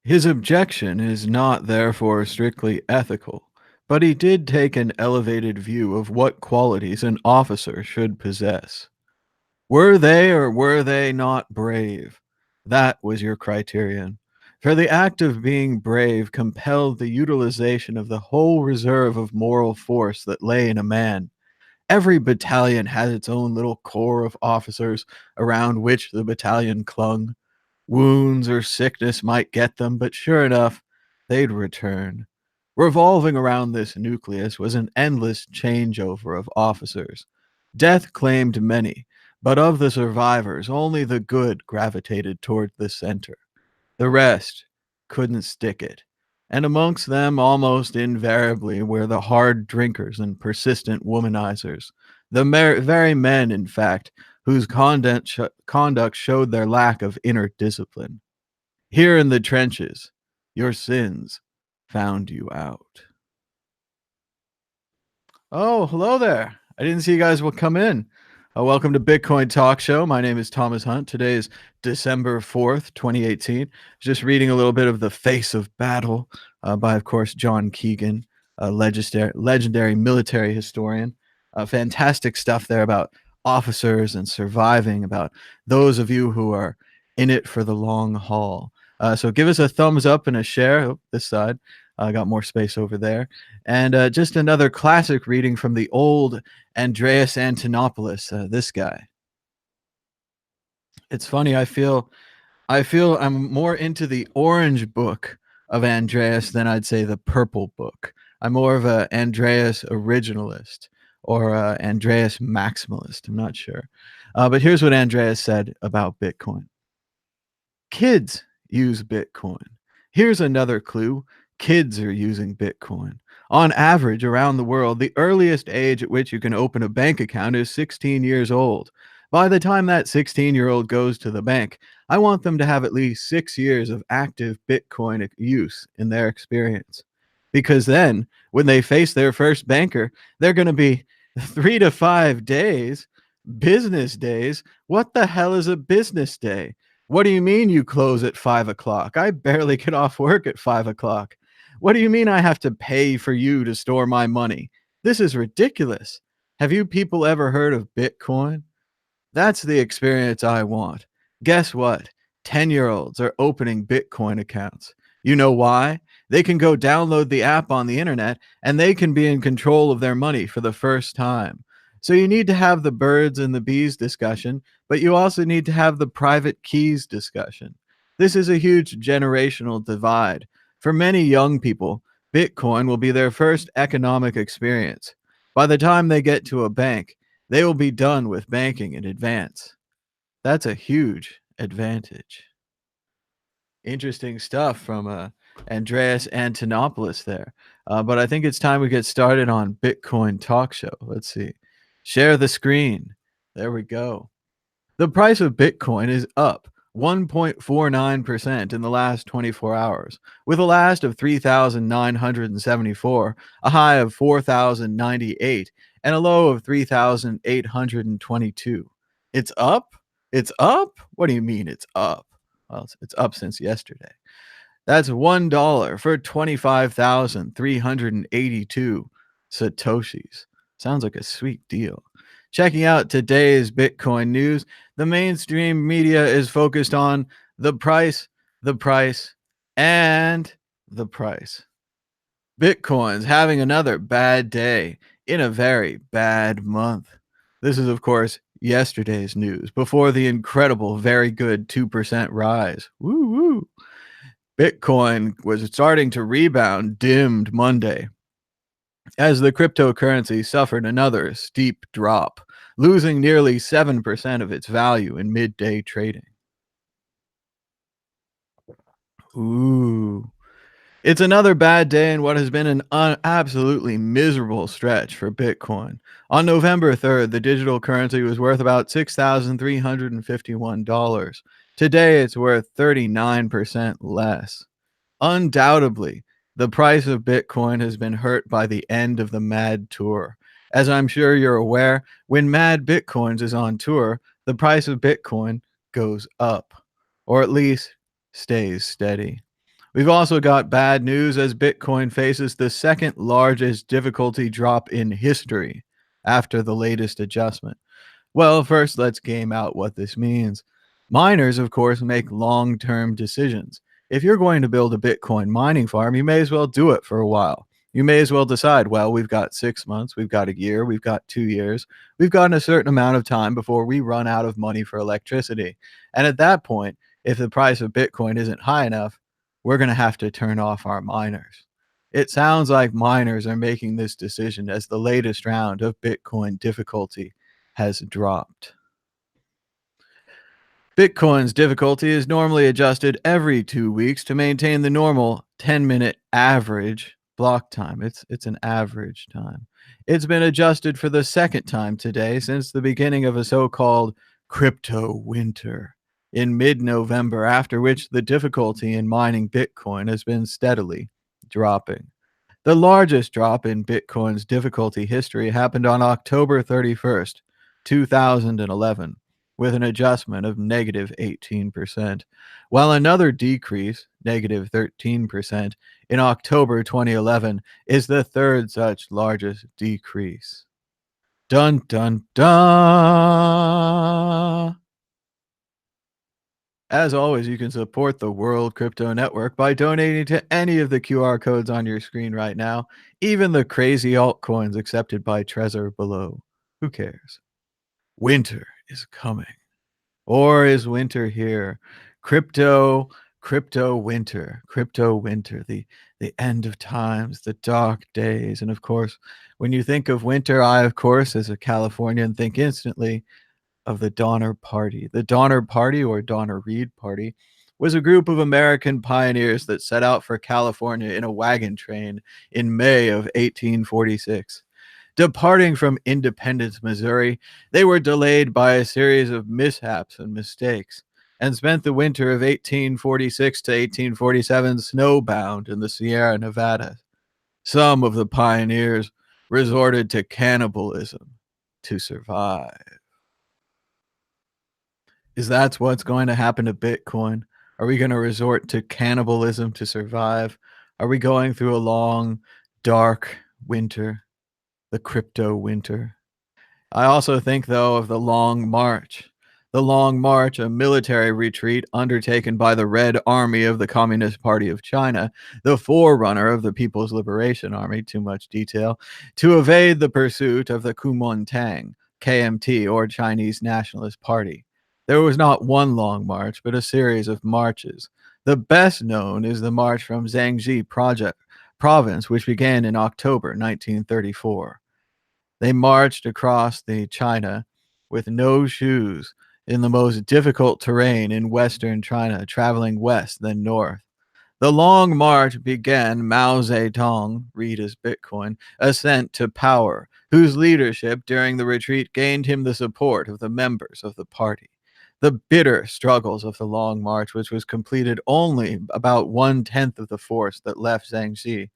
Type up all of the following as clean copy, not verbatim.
His objection is not therefore strictly ethical, but he did take an elevated view of what qualities an officer should possess. Were they or were they not brave? That was your criterion. For the act of being brave compelled the utilization of the whole reserve of moral force that lay in a man. Every battalion had its own little corps of officers around which the battalion clung. Wounds or sickness might get them, but sure enough, they'd return. Revolving around this nucleus was an endless changeover of officers. Death claimed many, but of the survivors, only the good gravitated toward the center. The rest couldn't stick it. And amongst them, almost invariably, were the hard drinkers and persistent womanizers. The very men, in fact, whose conduct showed their lack of inner discipline. Here in the trenches, your sins found you out. Oh, hello there. I didn't see you guys will come in. Welcome to Bitcoin Talk Show. My name is Thomas Hunt. Today is December 4th, 2018. Just reading a little bit of The Face of Battle by, of course, John Keegan, a legendary military historian. Fantastic stuff there about officers and surviving, about those of you who are in it for the long haul. So give us a thumbs up and a share. Oh, this side. I got more space over there. And just another classic reading from the old Andreas Antonopoulos, this guy. It's funny, I feel I'm more into the orange book of Andreas than I'd say the purple book. I'm more of a Andreas originalist or Andreas maximalist. I'm not sure. But here's what Andreas said about Bitcoin. Kids use Bitcoin. Here's another clue. Kids are using Bitcoin. On average, around the world, the earliest age at which you can open a bank account is 16 years old. By the time that 16-year-old goes to the bank, I want them to have at least 6 years of active Bitcoin use in their experience. Because then, when they face their first banker, they're going to be 3 to 5 days, business days. What the hell is a business day? What do you mean you close at 5 o'clock? I barely get off work at 5 o'clock. What do you mean I have to pay for you to store my money? This is ridiculous. Have you people ever heard of Bitcoin? That's the experience I want. Guess what? 10-year-olds are opening Bitcoin accounts. You know why? They can go download the app on the internet and they can be in control of their money for the first time. So you need to have the birds and the bees discussion, but you also need to have the private keys discussion. This is a huge generational divide. For many young people, Bitcoin will be their first economic experience. By the time they get to a bank, they will be done with banking in advance. That's a huge advantage. Interesting stuff from Andreas Antonopoulos there. But I think it's time we get started on Bitcoin Talk Show. Let's see. Share the screen. There we go. The price of Bitcoin is up 1.49% in the last 24 hours, with a last of 3,974, a high of 4,098, and a low of 3,822. It's up? It's up? What do you mean it's up? Well, it's up since yesterday. That's $1 for 25,382 Satoshis. Sounds like a sweet deal. Checking out today's Bitcoin news, the mainstream media is focused on the price, and the price. Bitcoin's having another bad day in a very bad month. This is, of course, yesterday's news before the incredible, very good 2% rise. Woo woo. Bitcoin was starting to rebound, dimmed Monday, as the cryptocurrency suffered another steep drop, losing nearly 7% of its value in midday trading. Ooh. It's another bad day in what has been an absolutely miserable stretch for Bitcoin. On November 3rd, the digital currency was worth about $6,351. Today, it's worth 39% less. Undoubtedly, the price of Bitcoin has been hurt by the end of the Mad Tour. As I'm sure you're aware, when Mad Bitcoins is on tour, the price of Bitcoin goes up, or at least stays steady. We've also got bad news as Bitcoin faces the second largest difficulty drop in history after the latest adjustment. Well, first, let's game out what this means. Miners, of course, make long term decisions. If you're going to build a Bitcoin mining farm, you may as well do it for a while. You may as well decide, well, we've got 6 months, we've got a year, we've got 2 years, we've got a certain amount of time before we run out of money for electricity. And at that point, if the price of Bitcoin isn't high enough, we're going to have to turn off our miners. It sounds like miners are making this decision as the latest round of Bitcoin difficulty has dropped. Bitcoin's difficulty is normally adjusted every 2 weeks to maintain the normal 10-minute average block time. It's an average time. It's been adjusted for the second time today since the beginning of a so-called crypto winter in mid-November, after which the difficulty in mining Bitcoin has been steadily dropping. The largest drop in Bitcoin's difficulty history happened on October 31st, 2011, with an adjustment of negative 18%, while another decrease, negative 13%, in October 2011 is the third such largest decrease. Dun dun dun! As always, you can support the World Crypto Network by donating to any of the QR codes on your screen right now, even the crazy altcoins accepted by Trezor below. Who cares? Winter is coming. Or is winter here? Crypto, crypto winter, the end of times, the dark days. And of course, when you think of winter, I, of course, as a Californian, think instantly of the Donner Party. The Donner Party, or Donner Reed Party, was a group of American pioneers that set out for California in a wagon train in May of 1846. Departing from Independence, Missouri, they were delayed by a series of mishaps and mistakes and spent the winter of 1846 to 1847 snowbound in the Sierra Nevada. Some of the pioneers resorted to cannibalism to survive. Is that what's going to happen to Bitcoin? Are we going to resort to cannibalism to survive? Are we going through a long, dark winter, the crypto winter? I also think, though, of the Long March. The Long March, a military retreat undertaken by the Red Army of the Communist Party of China, the forerunner of the People's Liberation Army, too much detail, to evade the pursuit of the Kuomintang, KMT, or Chinese Nationalist Party. There was not one long march, but a series of marches. The best known is the march from Zhangji province, which began in October 1934. They marched across the China with no shoes in the most difficult terrain in western China, traveling west then north. The Long March began Mao Zedong, read as Bitcoin, ascent to power, whose leadership during the retreat gained him the support of the members of the party. The bitter struggles of the Long March, which was completed only about 1/10 of the force that left Zhangji,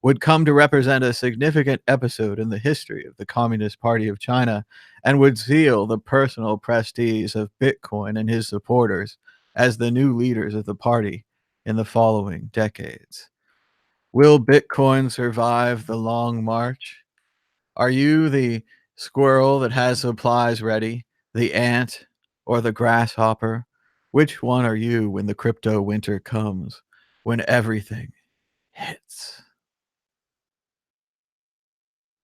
would come to represent a significant episode in the history of the Communist Party of China and would seal the personal prestige of Bitcoin and his supporters as the new leaders of the party in the following decades. Will Bitcoin survive the Long March? Are you the squirrel that has supplies ready, the ant, or the grasshopper? Which one are you when the crypto winter comes, when everything hits?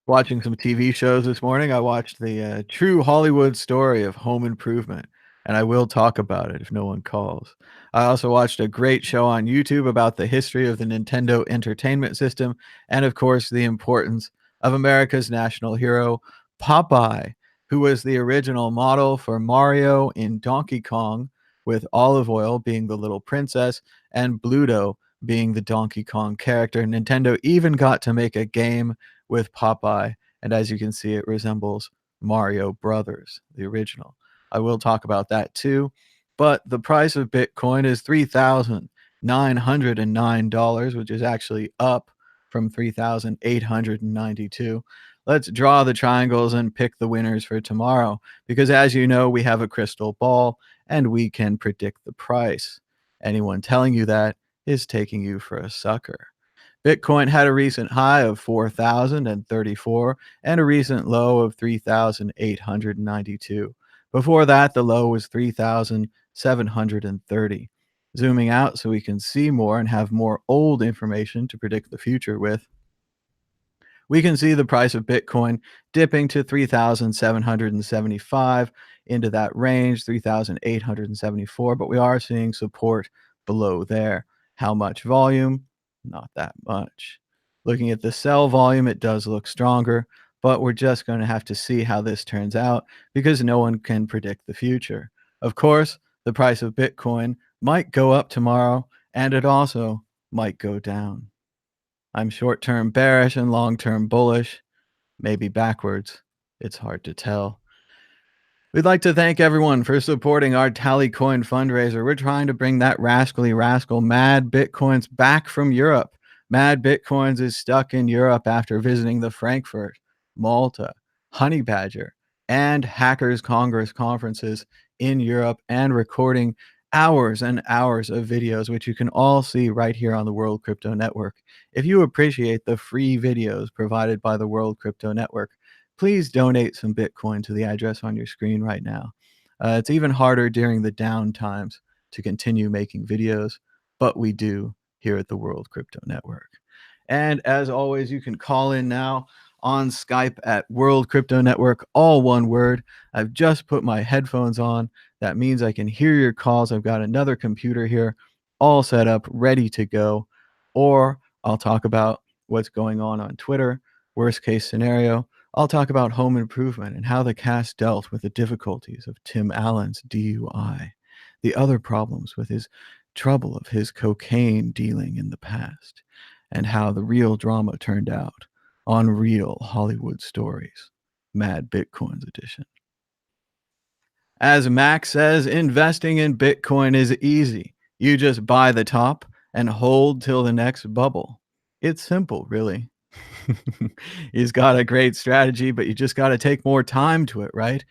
Watching some TV shows this morning. I watched the true Hollywood story of Home Improvement, and I will talk about it if no one calls. I also watched a great show on YouTube about the history of the Nintendo Entertainment System and, of course, the importance of America's national hero, Popeye, who was the original model for Mario in Donkey Kong, with Olive Oil being the little princess and Bluto being the Donkey Kong character. Nintendo even got to make a game with Popeye, and as you can see, it resembles Mario Brothers, the original. I will talk about that too, but the price of Bitcoin is $3,909, which is actually up from $3,892. Let's draw the triangles and pick the winners for tomorrow, because as you know, we have a crystal ball and we can predict the price. Anyone telling you that is taking you for a sucker. Bitcoin had a recent high of 4,034 and a recent low of 3,892. Before that, the low was 3,730. Zooming out so we can see more and have more old information to predict the future with, we can see the price of Bitcoin dipping to 3,775 into that range, 3,874, but we are seeing support below there. How much volume? Not that much. Looking at the sell volume, it does look stronger, but we're just going to have to see how this turns out because no one can predict the future. Of course, the price of Bitcoin might go up tomorrow, and it also might go down. I'm short-term bearish and long-term bullish, maybe backwards. It's hard to tell. We'd like to thank everyone for supporting our Tallycoin fundraiser. We're trying to bring that rascally rascal Mad Bitcoins back from Europe. Mad Bitcoins is stuck in Europe after visiting the Frankfurt, Malta, Honey Badger, and Hackers Congress conferences in Europe and recording hours and hours of videos, which you can all see right here on the World Crypto Network. If you appreciate the free videos provided by the World Crypto Network, please donate some Bitcoin to the address on your screen right now. It's even harder during the down times to continue making videos, but we do here at the World Crypto Network. And as always, you can call in now on Skype at World Crypto Network, all one word. I've just put my headphones on. That means I can hear your calls. I've got another computer here all set up, ready to go. Or I'll talk about what's going on Twitter, worst case scenario. I'll talk about home improvement and how the cast dealt with the difficulties of Tim Allen's DUI, the other problems with his trouble of his cocaine dealing in the past, and how the real drama turned out on Real Hollywood Stories, Mad Bitcoins edition. As Max says, investing in Bitcoin is easy. You just buy the top and hold till the next bubble. It's simple, really. He's got a great strategy, but you just got to take more time to it, right?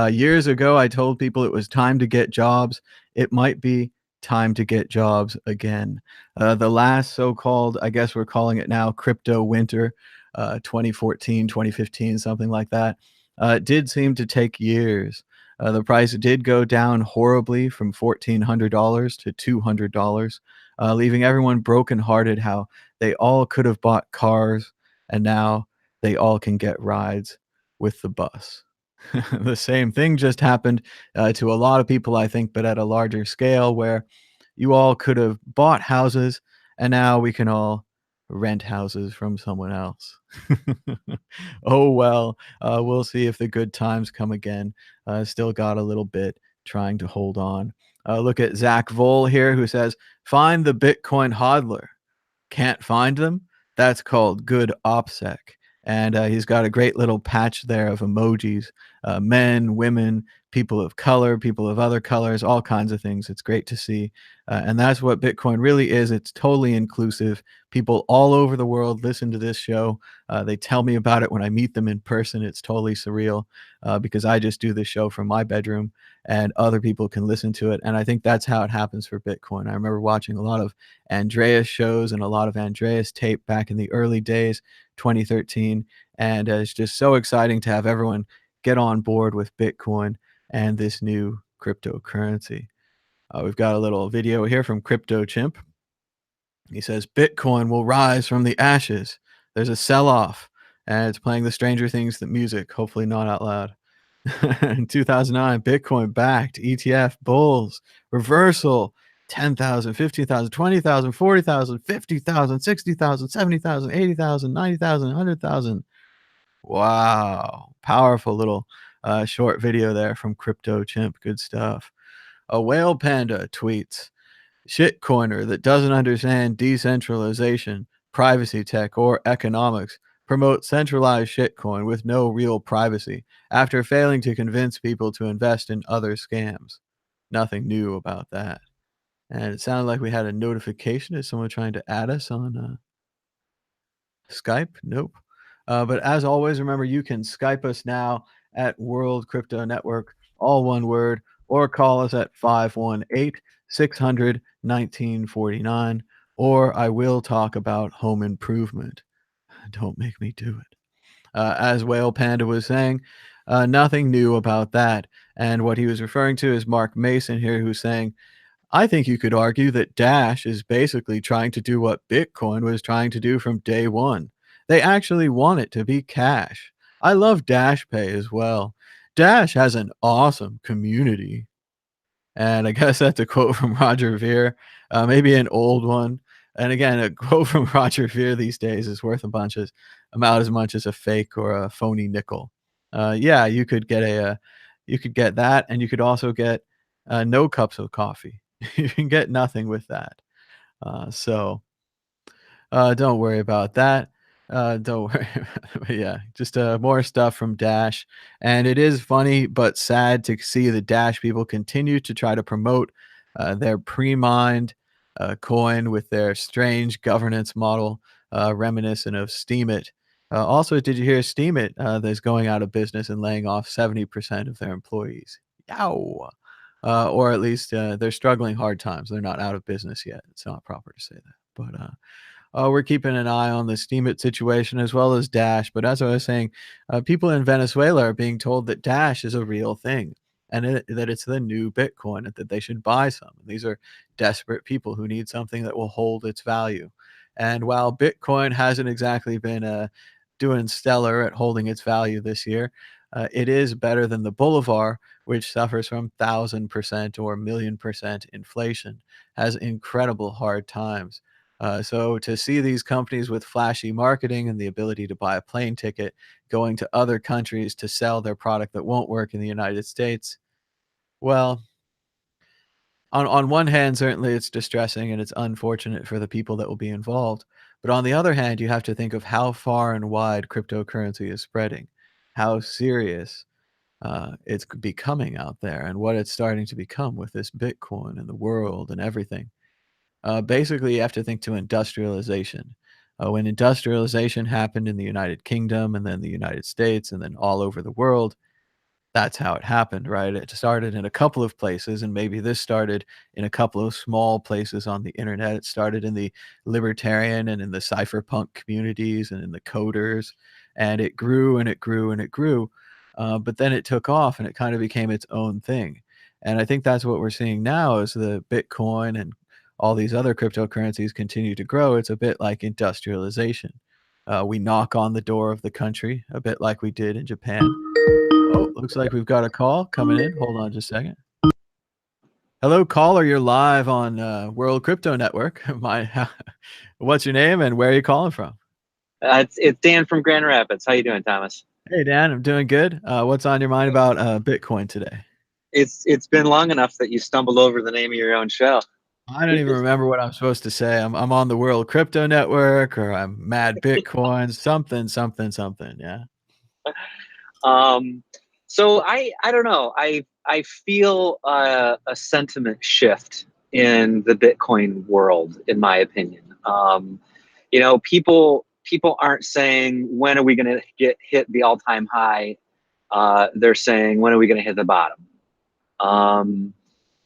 Years ago, I told people it was time to get jobs. It might be time to get jobs again. The last so-called, I guess we're calling it now, crypto winter, 2014, 2015, something like that, did seem to take years. The price did go down horribly from $1,400 to $200, leaving everyone brokenhearted how they all could have bought cars and now they all can get rides with the bus. The same thing just happened to a lot of people, I think, but at a larger scale where you all could have bought houses and now we can all rent houses from someone else. Oh, well, we'll see if the good times come again. Still got a little bit trying to hold on. Look at Zach Vole here who says, find the Bitcoin hodler. Can't find them? That's called good OPSEC. And he's got a great little patch there of emojis, men, women, people of color, people of other colors, all kinds of things. It's great to see. And that's what Bitcoin really is. It's totally inclusive. People all over the world listen to this show. They tell me about it when I meet them in person. It's totally surreal because I just do this show from my bedroom and other people can listen to it. And I think that's how it happens for Bitcoin. I remember watching a lot of Andreas shows and a lot of Andreas tape back in the early days, 2013. And it's just so exciting to have everyone get on board with Bitcoin and this new cryptocurrency. We've got a little video here from Crypto Chimp. He says, Bitcoin will rise from the ashes. There's a sell-off. And it's playing the Stranger Things music, hopefully not out loud. In 2009, Bitcoin backed ETF bulls, reversal, 10,000, 15,000, 20,000, 40,000, 50,000, 60,000, 70,000, 80,000, 90,000, 100,000. Wow. Powerful little short video there from Crypto Chimp. Good stuff. A whale panda tweets, shitcoiner that doesn't understand decentralization, privacy tech, or economics promotes centralized shitcoin with no real privacy after failing to convince people to invest in other scams. Nothing new about that. And it sounded like we had a notification. Is someone trying to add us on Skype? Nope. But as always, remember you can Skype us now at World Crypto Network, all one word, or call us at 518-600-1949. or I will talk about home improvement. Don't make me do it. As Whale Panda was saying, nothing new about that. And what he was referring to is Mark Mason here, who's saying, I think you could argue that Dash is basically trying to do what Bitcoin was trying to do from day one. They actually want it to be cash. I love Dash Pay as well. Dash has an awesome community. And I guess that's a quote from Roger Ver, maybe an old one. And again, a quote from Roger Ver these days is worth about as much as a fake or a phony nickel. Yeah, you could get you could get that, and you could also get no cups of coffee. You can get nothing with that. So don't worry about that. Don't worry. But yeah, just more stuff from Dash. And it is funny but sad to see the Dash people continue to try to promote their pre-mined coin with their strange governance model reminiscent of Steemit. Also, did you hear Steemit that's going out of business and laying off 70% of their employees? Yow! Or at least they're struggling hard times. They're not out of business yet. It's not proper to say that. But we're keeping an eye on the Steemit situation as well as Dash. But as I was saying, people in Venezuela are being told that Dash is a real thing and that it's the new Bitcoin and that they should buy some. These are desperate people who need something that will hold its value. And while Bitcoin hasn't exactly been doing stellar at holding its value this year, it is better than the Bolivar, which suffers from 1,000% or 1,000,000% inflation, has incredible hard times. So to see these companies with flashy marketing and the ability to buy a plane ticket going to other countries to sell their product that won't work in the United States, well, on one hand, certainly it's distressing and it's unfortunate for the people that will be involved. But on the other hand, you have to think of how far and wide cryptocurrency is spreading, how serious it's becoming out there, and what it's starting to become with this Bitcoin and the world and everything. Basically, you have to think to industrialization. When industrialization happened in the United Kingdom and then the United States and then all over the world, that's how it happened, right? It started in a couple of places, and maybe this started in a couple of small places on the internet. It started in the libertarian and in the cypherpunk communities and in the coders, and it grew and it grew and it grew. But then it took off and it kind of became its own thing. And I think that's what we're seeing now as the Bitcoin and all these other cryptocurrencies continue to grow. It's a bit like industrialization. We knock on the door of the country, a bit like we did in Japan. Oh, looks like we've got a call coming in. Hold on just a second. Hello, caller. You're live on World Crypto Network. What's your name and where are you calling from? It's Dan from Grand Rapids. How you doing, Thomas? Hey, Dan. I'm doing good. What's on your mind about Bitcoin today? It's been long enough that you stumbled over the name of your own show. I don't even remember what I'm supposed to say. I'm on the World Crypto Network or I'm Mad Bitcoin, something. Yeah. So I don't know. I feel a sentiment shift in the Bitcoin world, in my opinion. People aren't saying when are we going to hit the all-time high. They're saying when are we going to hit the bottom.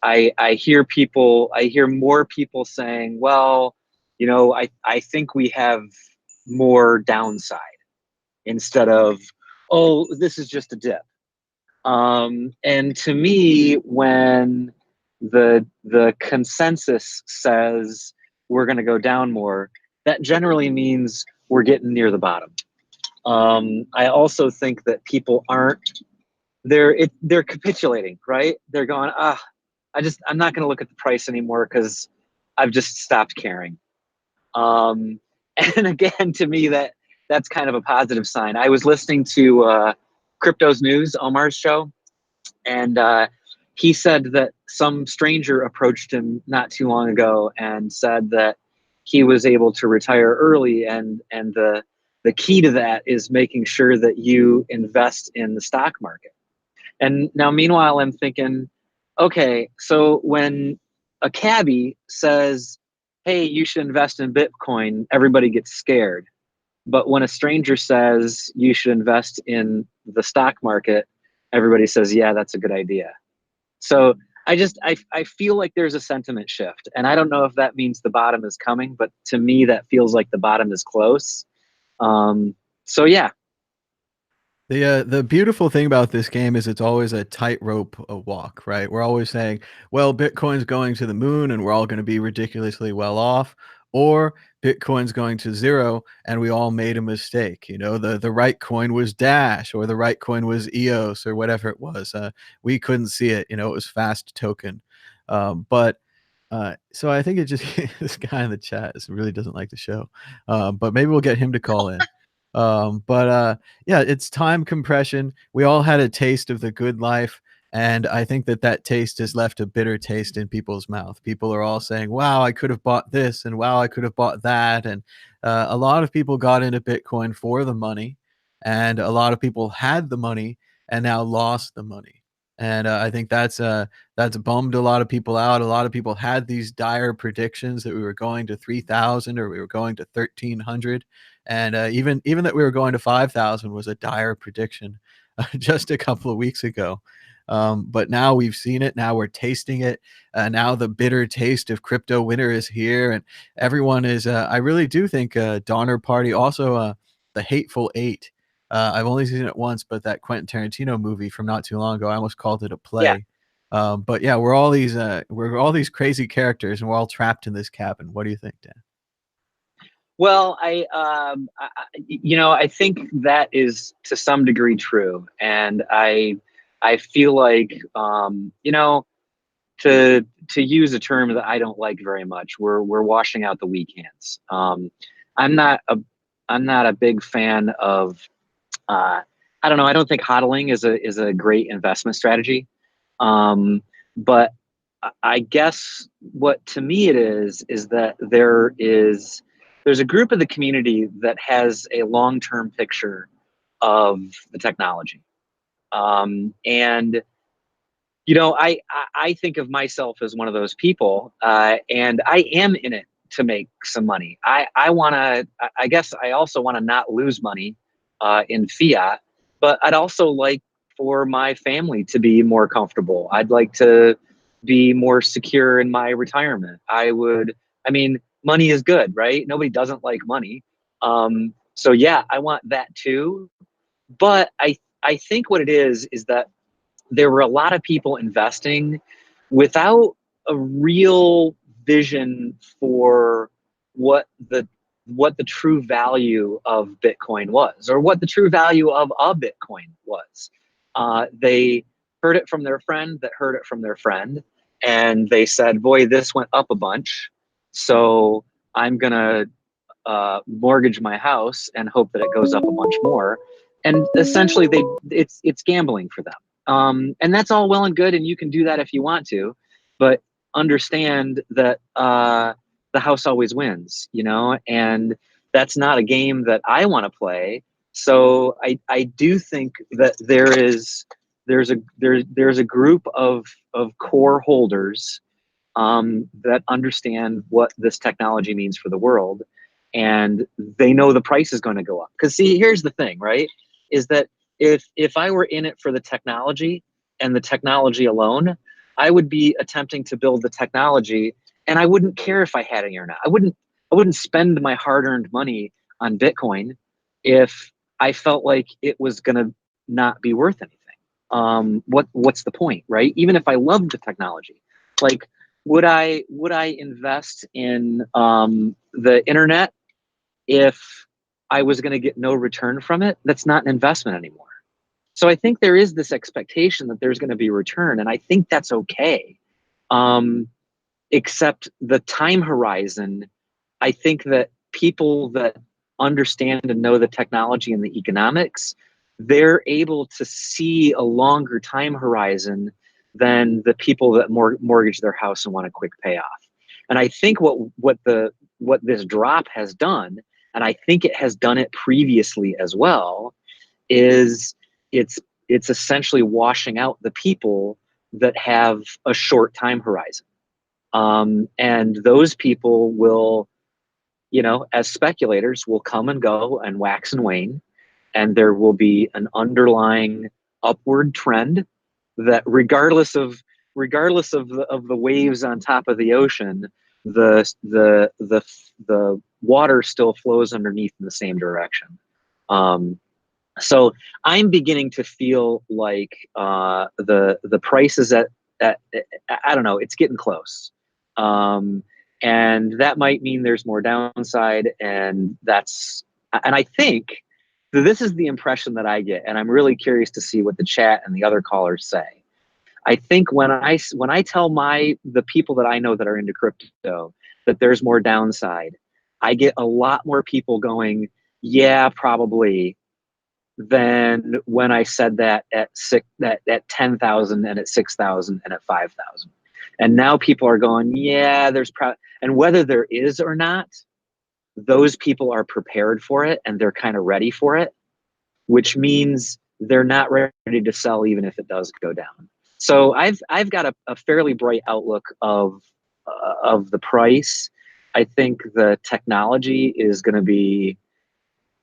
I hear more people saying, well, I think we have more downside instead of, oh, this is just a dip. And to me, when the consensus says we're going to go down more, that generally means we're getting near the bottom. I also think that people they're capitulating, right? They're going, I'm not going to look at the price anymore because I've just stopped caring. And again, to me, that's kind of a positive sign. I was listening to Crypto's News, Omar's show, and he said that some stranger approached him not too long ago and said that he was able to retire early, and the key to that is making sure that you invest in the stock market. And now, meanwhile, I'm thinking, okay, so when a cabbie says, hey, you should invest in Bitcoin, everybody gets scared. But when a stranger says you should invest in the stock market, everybody says, yeah, that's a good idea. So I feel like there's a sentiment shift, and I don't know if that means the bottom is coming, but to me that feels like the bottom is close. So yeah. The beautiful thing about this game is it's always a tightrope walk, right? We're always saying, well, Bitcoin's going to the moon and we're all going to be ridiculously well off, or Bitcoin's going to zero and we all made a mistake. You know, the right coin was Dash or the right coin was EOS or whatever it was. We couldn't see it. You know, it was fast token. But so I think it just this guy in the chat really doesn't like the show, but maybe we'll get him to call in. Yeah, it's time compression. We all had a taste of the good life, and I think that that taste has left a bitter taste in people's mouth. People are all saying, "Wow, I could have bought this," and "Wow, I could have bought that," and a lot of people got into Bitcoin for the money, and a lot of people had the money and now lost the money. And I think that's bummed a lot of people out. A lot of people had these dire predictions that we were going to 3,000 or we were going to 1,300, and even that we were going to 5,000 was a dire prediction just a couple of weeks ago. But now we've seen it. Now we're tasting it. Now the bitter taste of crypto winter is here, and everyone is. I really do think Donner Party, also the Hateful Eight. I've only seen it once, but that Quentin Tarantino movie from not too long ago, I almost called it a Yeah. play. But yeah, we're all these crazy characters, and we're all trapped in this cabin. What do you think, Dan? Well, I think that is to some degree true, and I feel like, to use a term that I don't like very much, we're washing out the weak hands. I'm not a I'm not a big fan of, I don't know. I don't think hodling is a great investment strategy. But I guess what to me it is that there's a group of the community that has a long-term picture of the technology. And I think of myself as one of those people, and I am in it to make some money. I want to. I guess I also want to not lose money in fiat, but I'd also like for my family to be more comfortable. I'd like to be more secure in my retirement. I would. I mean, money is good, right? Nobody doesn't like money. So yeah, I want that too. But I think what it is that there were a lot of people investing without a real vision for what the what the true value of Bitcoin was, or what the true value of a Bitcoin was. They heard it from their friend that heard it from their friend, and they said, "Boy, this went up a bunch, so I'm gonna mortgage my house and hope that it goes up a bunch more." And essentially, it's gambling for them. And that's all well and good, and you can do that if you want to, but understand that the house always wins, and that's not a game that I want to play. So I do think that there's a group of core holders that understand what this technology means for the world, and they know the price is going to go up. Because see, here's the thing, right? Is that if I were in it for the technology and the technology alone, I would be attempting to build the technology, and I wouldn't care if I had any or not. I wouldn't spend my hard-earned money on Bitcoin if I felt like it was going to not be worth anything. What's the point, right? Even if I loved the technology, like, would I invest in the internet if I was going to get no return from it? That's not an investment anymore. So I think there is this expectation that there's going to be a return, and I think that's okay. Um, Except the time horizon, I think that people that understand and know the technology and the economics, they're able to see a longer time horizon than the people that mortgage their house and want a quick payoff. And I think what this drop has done, and I think it has done it previously as well, is it's essentially washing out the people that have a short time horizon. And those people will, as speculators, will come and go and wax and wane, and there will be an underlying upward trend that, regardless of regardless of the waves on top of the ocean, the water still flows underneath in the same direction. So I'm beginning to feel like the price is at I don't know, it's getting close. And that might mean there's more downside, and I think this is the impression that I get, and I'm really curious to see what the chat and the other callers say. I think when I tell the people that I know that are into crypto that there's more downside, I get a lot more people going, yeah, probably, than when I said that at 10,000 and at 6,000 and at 5,000. And now people are going, yeah, and whether there is or not, those people are prepared for it and they're kind of ready for it, which means they're not ready to sell even if it does go down. So I've got a fairly bright outlook of the price. I think the technology is going to be,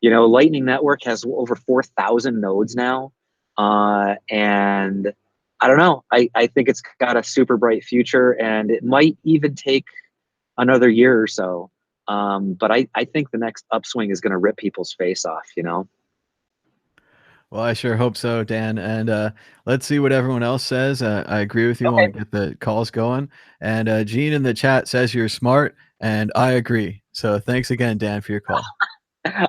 Lightning Network has over 4,000 nodes now. And I don't know, I think it's got a super bright future, and it might even take another year or so. But I think the next upswing is going to rip people's face off, Well, I sure hope so, Dan. And let's see what everyone else says. I agree with you. I Okay. want to get the calls going. And Gene in the chat says you're smart, and I agree. So thanks again, Dan, for your call.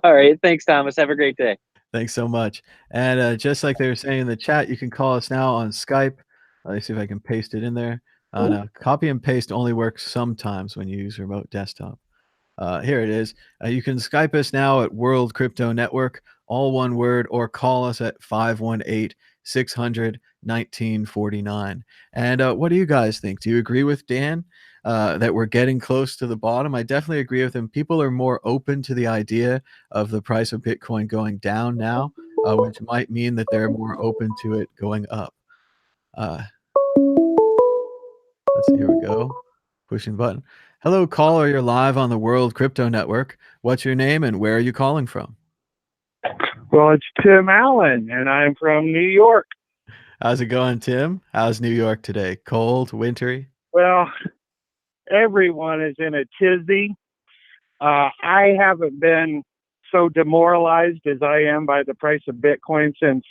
All right. Thanks, Thomas. Have a great day. Thanks so much. And just like they were saying in the chat, you can call us now on Skype. Let me see if I can paste it in there. No, copy and paste only works sometimes when you use remote desktop. Here it is. You can Skype us now at World Crypto Network, all one word, or call us at 518-600-1949. And what do you guys think? Do you agree with Dan that we're getting close to the bottom? I definitely agree with him. People are more open to the idea of the price of Bitcoin going down now, which might mean that they're more open to it going up. Let's see, here we go. Pushing button. Hello, caller. You're live on the World Crypto Network. What's your name and where are you calling from? Well, it's Tim Allen, and I'm from New York. How's it going, Tim? How's New York today? Cold, wintry? Well, everyone is in a tizzy. I haven't been so demoralized as I am by the price of Bitcoin since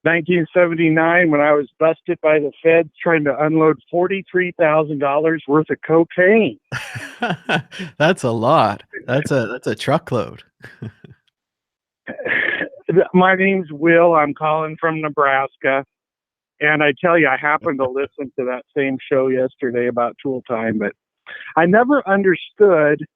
1979, when I was busted by the feds trying to unload $43,000 worth of cocaine. That's a lot. That's a truckload. My name's Will. I'm calling from Nebraska. And I tell you, I happened to listen to that same show yesterday about tool time, but I never understood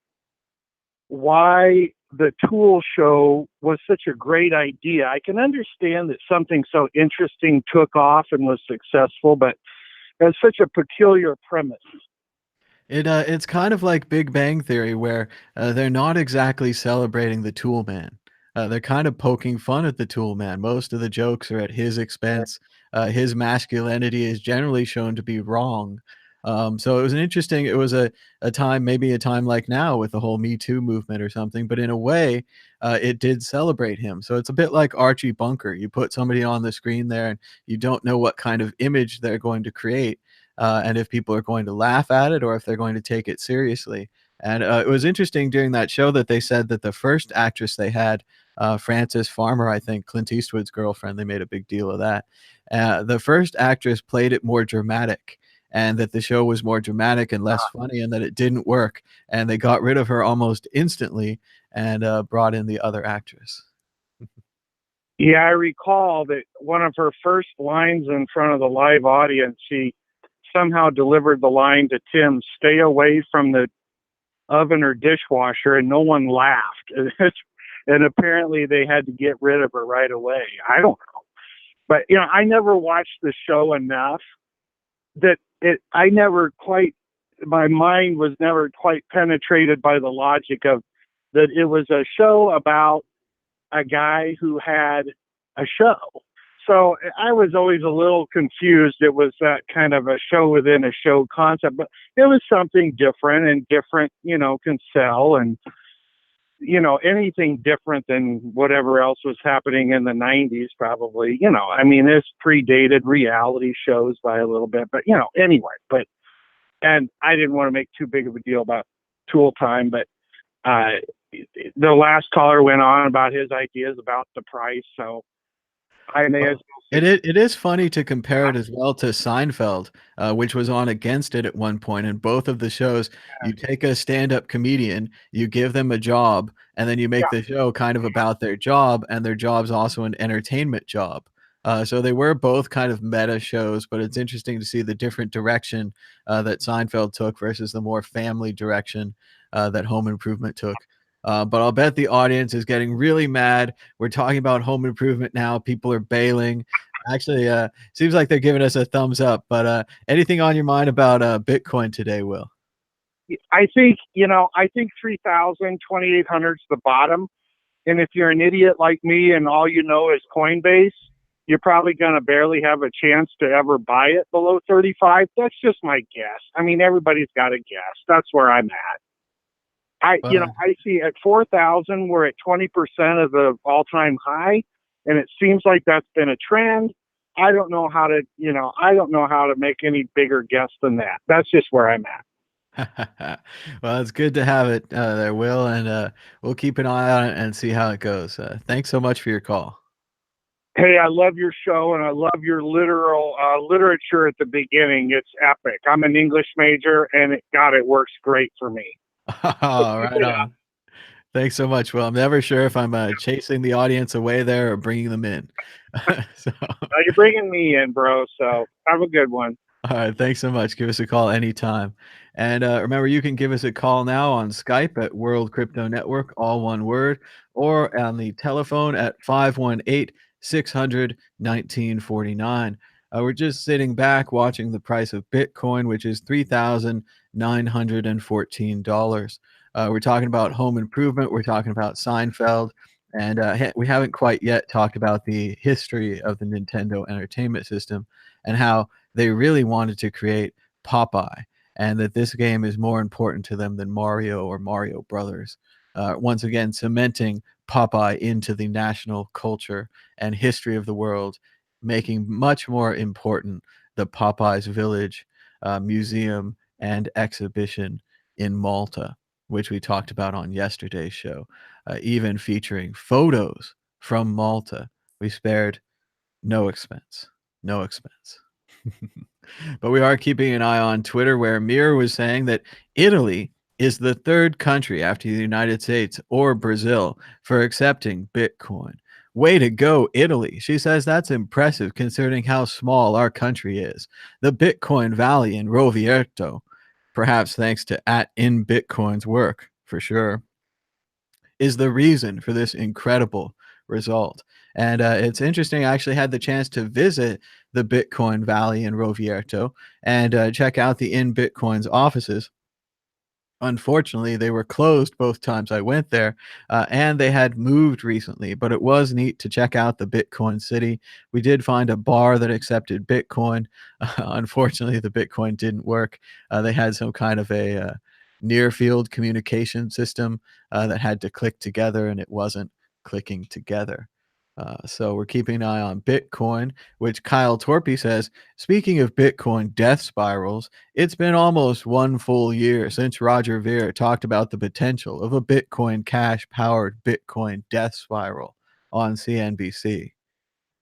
why the tool show was such a great idea. I can understand that something so interesting took off and was successful, but it's such a peculiar premise. It's kind of like Big Bang Theory, where they're not exactly celebrating the tool man. They're kind of poking fun at the tool man. Most of the jokes are at his expense. His masculinity is generally shown to be wrong. So it was it was a time, maybe a time like now with the whole Me Too movement or something, but in a way, it did celebrate him. So it's a bit like Archie Bunker. You put somebody on the screen there and you don't know what kind of image they're going to create. And if people are going to laugh at it or if they're going to take it seriously. And it was interesting during that show that they said that the first actress they had, Frances Farmer, I think, Clint Eastwood's girlfriend, they made a big deal of that. The first actress played it more dramatic, and that the show was more dramatic and less funny, and that it didn't work. And they got rid of her almost instantly and brought in the other actress. Yeah, I recall that one of her first lines in front of the live audience, she somehow delivered the line to Tim, "Stay away from the oven or dishwasher," and no one laughed. And apparently they had to get rid of her right away. I don't know. But, I never watched the show enough that my mind was never quite penetrated by the logic of that it was a show about a guy who had a show. So I was always a little confused. It was that kind of a show within a show concept, but it was something different, and different, can sell. And anything different than whatever else was happening in the 90s, probably. I mean, this predated reality shows by a little bit, but, anyway. And I didn't want to make too big of a deal about tool time, but the last caller went on about his ideas about the price, so I may as well. It is funny to compare it as well to Seinfeld, which was on against it at one point. In both of the shows, you take a stand-up comedian, you give them a job, and then you make the show kind of about their job, and their job's also an entertainment job. So they were both kind of meta shows, but it's interesting to see the different direction that Seinfeld took versus the more family direction that Home Improvement took. But I'll bet the audience is getting really mad. We're talking about home improvement now. People are bailing. Actually, seems like they're giving us a thumbs up. But anything on your mind about Bitcoin today, Will? I think 3,000, 2,800 is the bottom. And if you're an idiot like me and all you know is Coinbase, you're probably going to barely have a chance to ever buy it below 35. That's just my guess. I mean, everybody's got a guess. That's where I'm at. I see at 4,000, we're at 20% of the all-time high, and it seems like that's been a trend. I don't know how to make any bigger guess than that. That's just where I'm at. Well, it's good to have it there, Will, and we'll keep an eye on it and see how it goes. Thanks so much for your call. Hey, I love your show, and I love your literal literature at the beginning. It's epic. I'm an English major, and it works great for me. Right on. Thanks so much. Well, I'm never sure if I'm chasing the audience away there or bringing them in. So, you're bringing me in, bro. So have a good one. All right. Thanks so much. Give us a call anytime. And remember, you can give us a call now on Skype at World Crypto Network, all one word, or on the telephone at 518-600-1949. We're just sitting back watching the price of Bitcoin, which is $3,914. We're talking about home improvement. We're talking about Seinfeld. And we haven't quite yet talked about the history of the Nintendo Entertainment System and how they really wanted to create Popeye, and that this game is more important to them than Mario or Mario Brothers. Once again, cementing Popeye into the national culture and history of the world, making much more important the Popeye's Village museum and exhibition in Malta, which we talked about on yesterday's show, even featuring photos from Malta. We spared no expense. No expense. But we are keeping an eye on Twitter, where Mir was saying that Italy is the third country after the United States or Brazil for accepting Bitcoin. Way to go, Italy. She says that's impressive considering how small our country is. The Bitcoin Valley in Rovereto, perhaps thanks to @InBitcoin's work, for sure, is the reason for this incredible result. And it's interesting. I actually had the chance to visit the Bitcoin Valley in Rovereto and check out the InBitcoin's offices. Unfortunately, they were closed both times I went there, and they had moved recently, but it was neat to check out the Bitcoin city. We did find a bar that accepted Bitcoin. Unfortunately, the Bitcoin didn't work. They had some kind of a near field communication system that had to click together, and it wasn't clicking together. So we're keeping an eye on Bitcoin, which Kyle Torpy says, speaking of Bitcoin death spirals, it's been almost 1 full year since Roger Ver talked about the potential of a Bitcoin Cash-powered Bitcoin death spiral on CNBC.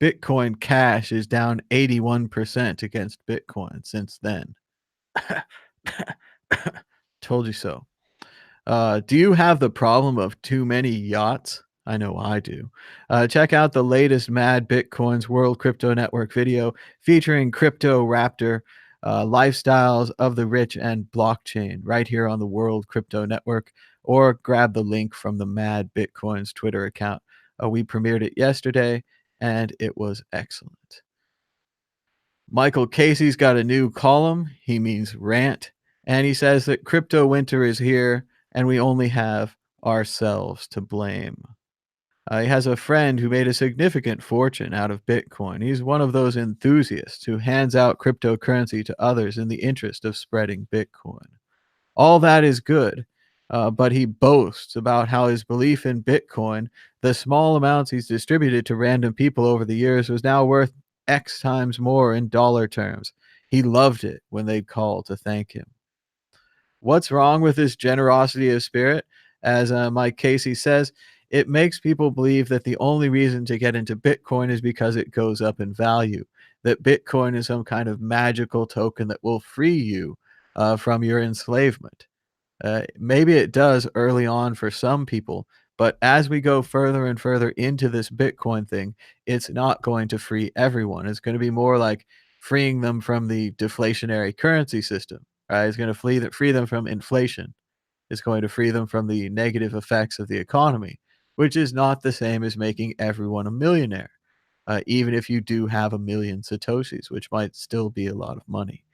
Bitcoin Cash is down 81% against Bitcoin since then. Told you so. Do you have the problem of too many yachts? I know I do. Check out the latest Mad Bitcoin's World Crypto Network video featuring Crypto Raptor, lifestyles of the rich and blockchain right here on the World Crypto Network, or grab the link from the Mad Bitcoin's Twitter account. We premiered it yesterday, and it was excellent. Michael Casey's got a new column. He means rant. And he says that crypto winter is here, and we only have ourselves to blame. He has a friend who made a significant fortune out of Bitcoin. He's one of those enthusiasts who hands out cryptocurrency to others in the interest of spreading Bitcoin. All that is good, but he boasts about how his belief in Bitcoin, the small amounts he's distributed to random people over the years, was now worth X times more in dollar terms. He loved it when they'd call to thank him. What's wrong with this generosity of spirit? As Mike Casey says, it makes people believe that the only reason to get into Bitcoin is because it goes up in value, that Bitcoin is some kind of magical token that will free you from your enslavement. Maybe it does early on for some people, but as we go further and further into this Bitcoin thing, it's not going to free everyone. It's going to be more like freeing them from the deflationary currency system, right? It's going to free them from inflation. It's going to free them from the negative effects of the economy, which is not the same as making everyone a millionaire, even if you do have 1,000,000 Satoshis, which might still be a lot of money.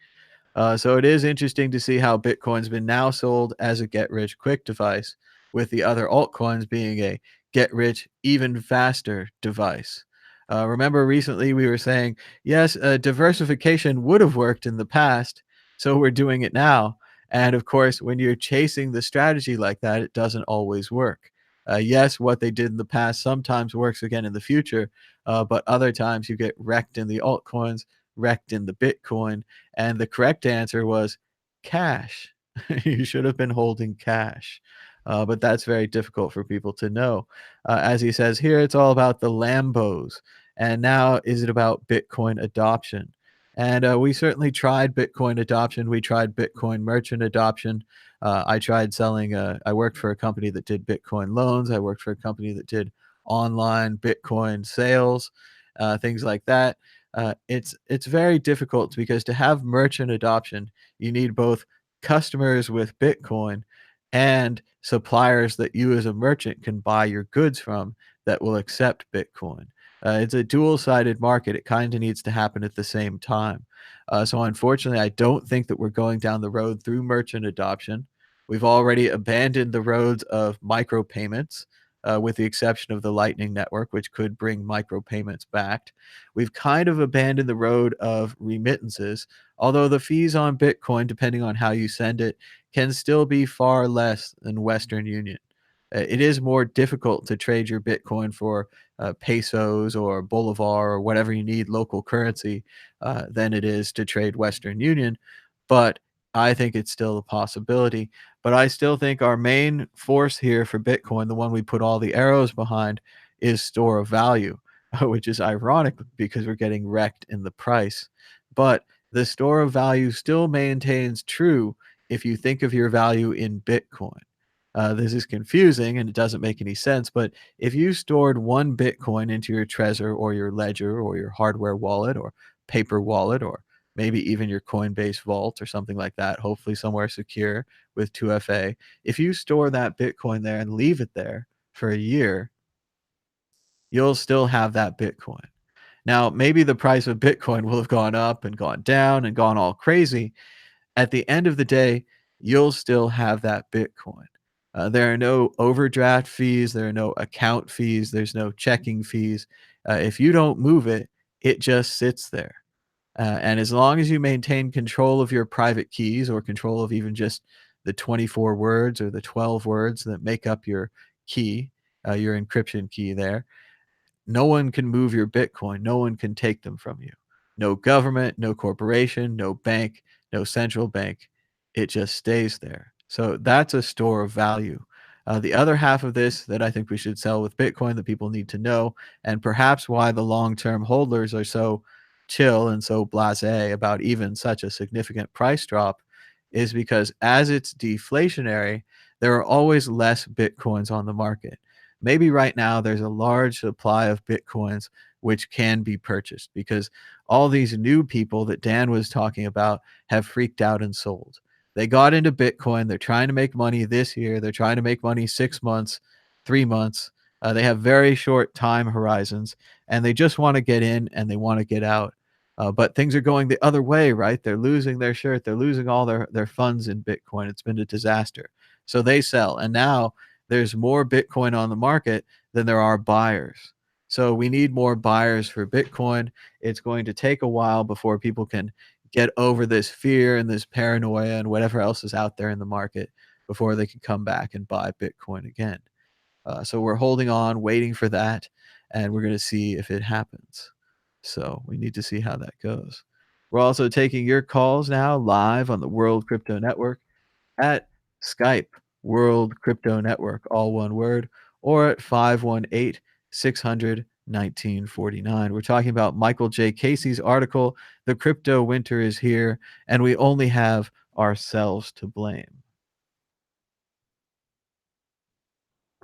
So it is interesting to see how Bitcoin's been now sold as a get-rich-quick device, with the other altcoins being a get-rich even faster device. Remember recently we were saying, yes, diversification would have worked in the past, so we're doing it now. And of course, when you're chasing the strategy like that, it doesn't always work. Yes, what they did in the past sometimes works again in the future, but other times you get wrecked in the altcoins, wrecked in the Bitcoin, and the correct answer was cash. You should have been holding cash. But that's very difficult for people to know. As he says here, it's all about the Lambos. And now, is it about Bitcoin adoption? And we certainly tried Bitcoin adoption. We tried Bitcoin merchant adoption. I tried selling, I worked for a company that did Bitcoin loans. I worked for a company that did online Bitcoin sales, things like that. It's very difficult because to have merchant adoption, you need both customers with Bitcoin and suppliers that you as a merchant can buy your goods from that will accept Bitcoin. It's a dual-sided market. It kind of needs to happen at the same time. So unfortunately, I don't think that we're going down the road through merchant adoption. We've already abandoned the roads of micropayments, with the exception of the Lightning Network, which could bring micropayments back. We've kind of abandoned the road of remittances, although the fees on Bitcoin, depending on how you send it, can still be far less than Western Union. It is more difficult to trade your Bitcoin for pesos or bolivar or whatever you need local currency than it is to trade Western Union, but I think it's still a possibility. But I still think our main force here for Bitcoin, the one we put all the arrows behind, is store of value, which is ironic because we're getting wrecked in the price. But the store of value still maintains true if you think of your value in Bitcoin. This is confusing and it doesn't make any sense, but if you stored 1 Bitcoin into your Trezor or your Ledger or your hardware wallet or paper wallet or maybe even your Coinbase vault or something like that, hopefully somewhere secure with 2FA, if you store that Bitcoin there and leave it there for a year, you'll still have that Bitcoin. Now, maybe the price of Bitcoin will have gone up and gone down and gone all crazy. At the end of the day, you'll still have that Bitcoin. There are no overdraft fees. There are no account fees. There's no checking fees. If you don't move it, it just sits there. And as long as you maintain control of your private keys or control of even just the 24 words or the 12 words that make up your key, your encryption key there, no one can move your Bitcoin. No one can take them from you. No government, no corporation, no bank, no central bank. It just stays there. So that's a store of value. The other half of this that I think we should sell with Bitcoin that people need to know, and perhaps why the long-term holders are so chill and so blasé about even such a significant price drop, is because as it's deflationary, there are always less Bitcoins on the market. Maybe right now there's a large supply of Bitcoins which can be purchased because all these new people that Dan was talking about have freaked out and sold. They got into Bitcoin. They're trying to make money this year. They're trying to make money 6 months, 3 months. They have very short time horizons and they just want to get in and they want to get out. But things are going the other way, right? They're losing their shirt. They're losing all their funds in Bitcoin. It's been a disaster. So they sell. And now there's more Bitcoin on the market than there are buyers. So we need more buyers for Bitcoin. It's going to take a while before people can get over this fear and this paranoia and whatever else is out there in the market before they could come back and buy Bitcoin again. So we're holding on, waiting for that, and we're going to see if it happens. So we need to see how that goes. We're also taking your calls now live on the World Crypto Network at SKYPE World Crypto Network, all one word, or at 518-600-1949. We're talking about Michael J. Casey's article, The Crypto Winter is Here, and we only have ourselves to blame.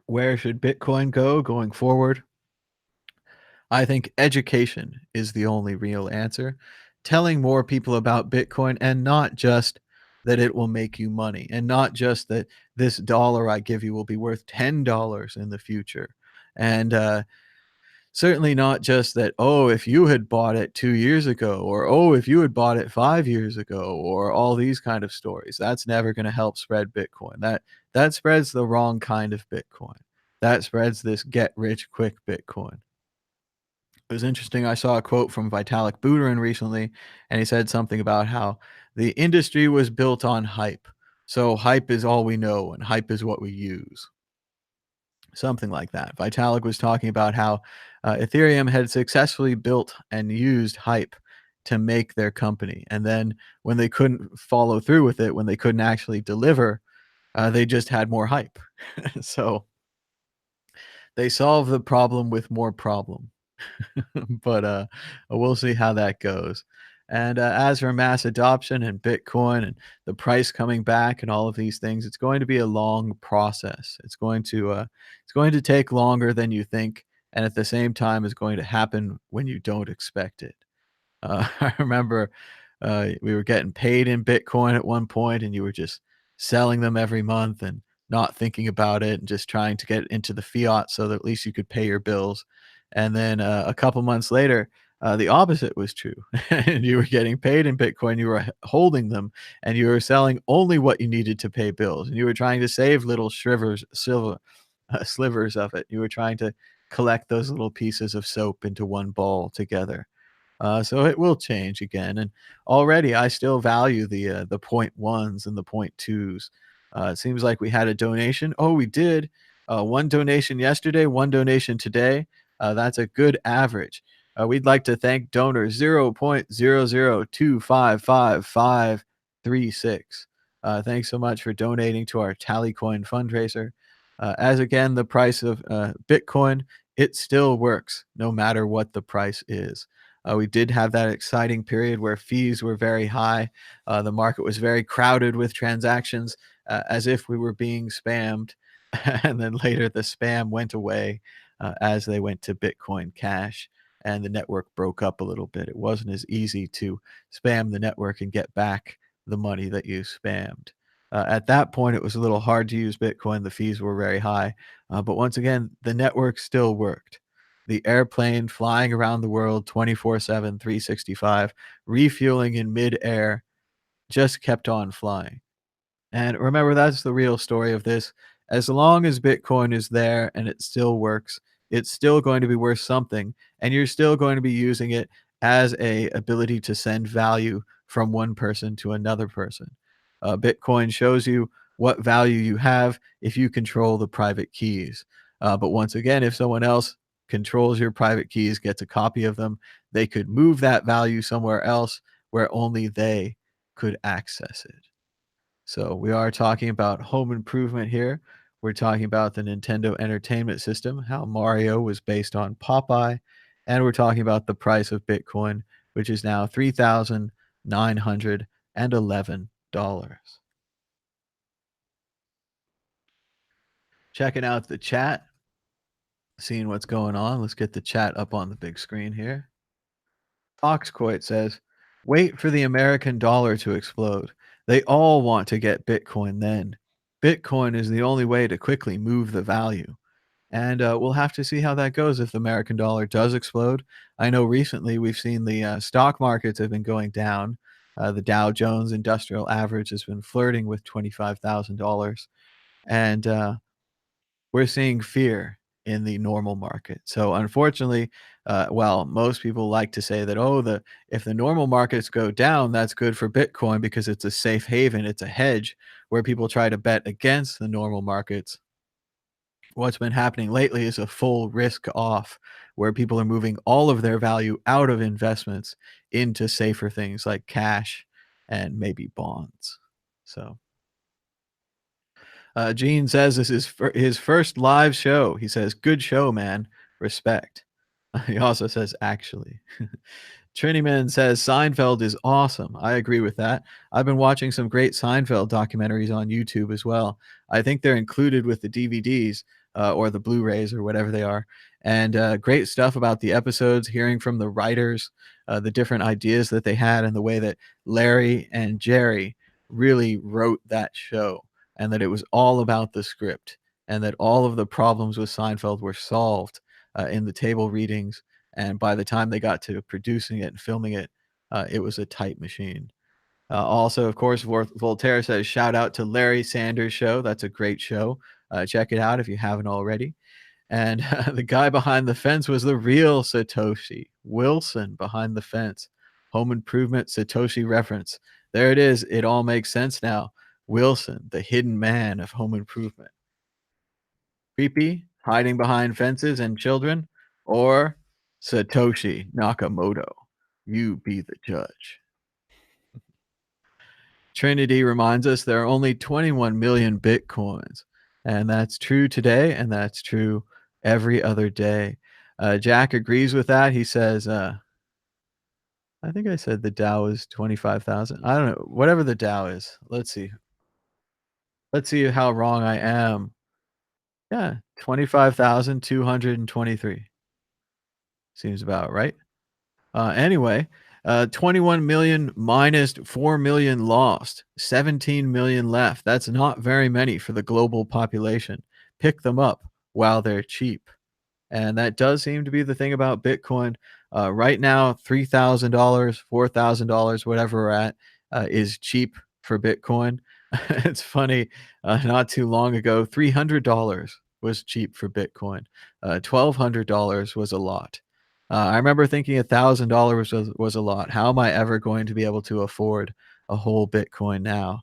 Where should Bitcoin go going forward? I think education is the only real answer. Telling more people about Bitcoin, and not just that it will make you money, and not just that this dollar I give you will be worth $10 in the future. And certainly not just that, oh, if you had bought it 2 years ago, or oh, if you had bought it 5 years ago, or all these kind of stories. That's never going to help spread Bitcoin. That spreads the wrong kind of Bitcoin. That spreads this get rich quick Bitcoin. It was interesting. I saw a quote from Vitalik Buterin recently, and he said something about how the industry was built on hype. So hype is all we know, and hype is what we use. Something like that. Vitalik was talking about how Ethereum had successfully built and used hype to make their company. And then when they couldn't follow through with it, when they couldn't actually deliver, they just had more hype. So they solved the problem with more problem. But we'll see how that goes. And as for mass adoption and Bitcoin and the price coming back and all of these things, it's going to be a long process. It's going to take longer than you think, and at the same time, is going to happen when you don't expect it. I remember we were getting paid in Bitcoin at one point, and you were just selling them every month and not thinking about it, and just trying to get into the fiat so that at least you could pay your bills. And then a couple months later, the opposite was true. And you were getting paid in Bitcoin, you were holding them, and you were selling only what you needed to pay bills. And you were trying to save little slivers of it. You were trying to collect those little pieces of soap into one ball together. So it will change again, and already I still value the point ones and the point twos. It seems like we had a donation. Oh, we did. One donation yesterday, one donation today. That's a good average. We'd like to thank donor 0.002555536. Thanks so much for donating to our Tallycoin fundraiser. As again, the price of Bitcoin, it still works no matter what the price is. We did have that exciting period where fees were very high. The market was very crowded with transactions, as if we were being spammed. And then later the spam went away as they went to Bitcoin Cash, and the network broke up a little bit. It wasn't as easy to spam the network and get back the money that you spammed. At that point, it was a little hard to use Bitcoin. The fees were very high. But once again, the network still worked. The airplane flying around the world 24/7, 365, refueling in midair, just kept on flying. And remember, that's the real story of this. As long as Bitcoin is there and it still works, it's still going to be worth something, and you're still going to be using it as a ability to send value from one person to another person. Bitcoin shows you what value you have if you control the private keys. But once again, if someone else controls your private keys, gets a copy of them, they could move that value somewhere else where only they could access it. So we are talking about home improvement here. We're talking about the Nintendo Entertainment System, how Mario was based on Popeye, and we're talking about the price of Bitcoin, which is now $3,911. Checking out the chat, seeing what's going on. Let's get the chat up on the big screen here. Foxcoit says, wait for the American dollar to explode. They all want to get Bitcoin then. Bitcoin is the only way to quickly move the value. And we'll have to see how that goes if the American dollar does explode. I know recently we've seen the stock markets have been going down. The Dow Jones Industrial Average has been flirting with $25,000. And we're seeing fear in the normal market. So unfortunately, well, most people like to say that, oh, if the normal markets go down, that's good for Bitcoin because it's a safe haven, it's a hedge where people try to bet against the normal markets. What's been happening lately is a full risk off, where people are moving all of their value out of investments into safer things like cash and maybe bonds. So Gene says this is his first live show. He says, good show, man. Respect. He also says, actually. Triniman says Seinfeld is awesome. I agree with that. I've been watching some great Seinfeld documentaries on YouTube as well. I think they're included with the DVDs or the Blu-rays or whatever they are. And great stuff about the episodes, hearing from the writers, the different ideas that they had, and the way that Larry and Jerry really wrote that show, and that it was all about the script, and that all of the problems with Seinfeld were solved in the table readings. And by the time they got to producing it and filming it, it was a tight machine. Also, of course, Voltaire says, shout out to Larry Sanders Show. That's a great show. Check it out if you haven't already. And the guy behind the fence was the real Satoshi, Wilson behind the fence. Home Improvement Satoshi reference. There it is. It all makes sense now. Wilson, the hidden man of Home Improvement. Creepy, hiding behind fences and children, or Satoshi Nakamoto? You be the judge. Trinity reminds us there are only 21 million Bitcoins. And that's true today, and that's true every other day. Jack agrees with that. He says, I think I said the Dow is 25,000. I don't know. Whatever the Dow is. Let's see. Let's see how wrong I am. Yeah, 25,223. Seems about right. Anyway, 21 million minus 4 million lost, 17 million left. That's not very many for the global population. Pick them up while they're cheap. And that does seem to be the thing about Bitcoin. Right now, $3,000, $4,000, whatever we're at, is cheap for Bitcoin. It's funny, not too long ago, $300 was cheap for Bitcoin. $1,200 was a lot. I remember thinking $1,000 was a lot. How am I ever going to be able to afford a whole Bitcoin now?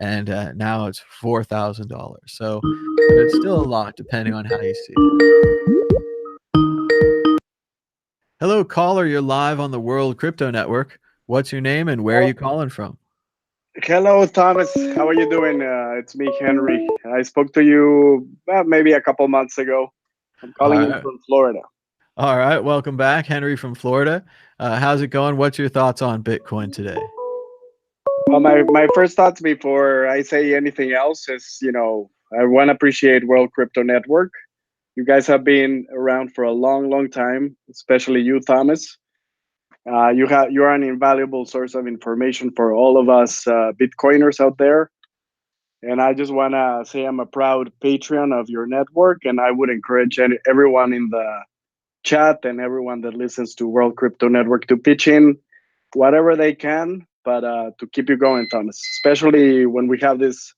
And now it's $4,000. So it's still a lot depending on how you see it. Hello, caller. You're live on the World Crypto Network. What's your name and where are you calling from? Hello, Thomas. How are you doing? It's me, Henry. I spoke to you maybe a couple months ago. I'm calling in from Florida. All right. Welcome back, Henry from Florida. How's it going? What's your thoughts on Bitcoin today? Well, my first thoughts before I say anything else is, I want to appreciate World Crypto Network. You guys have been around for a long, long time, especially you, Thomas. You are an invaluable source of information for all of us Bitcoiners out there. And I just want to say I'm a proud patron of your network, and I would encourage everyone in the chat and everyone that listens to World Crypto Network to pitch in whatever they can, but to keep you going, Thomas, especially when we have this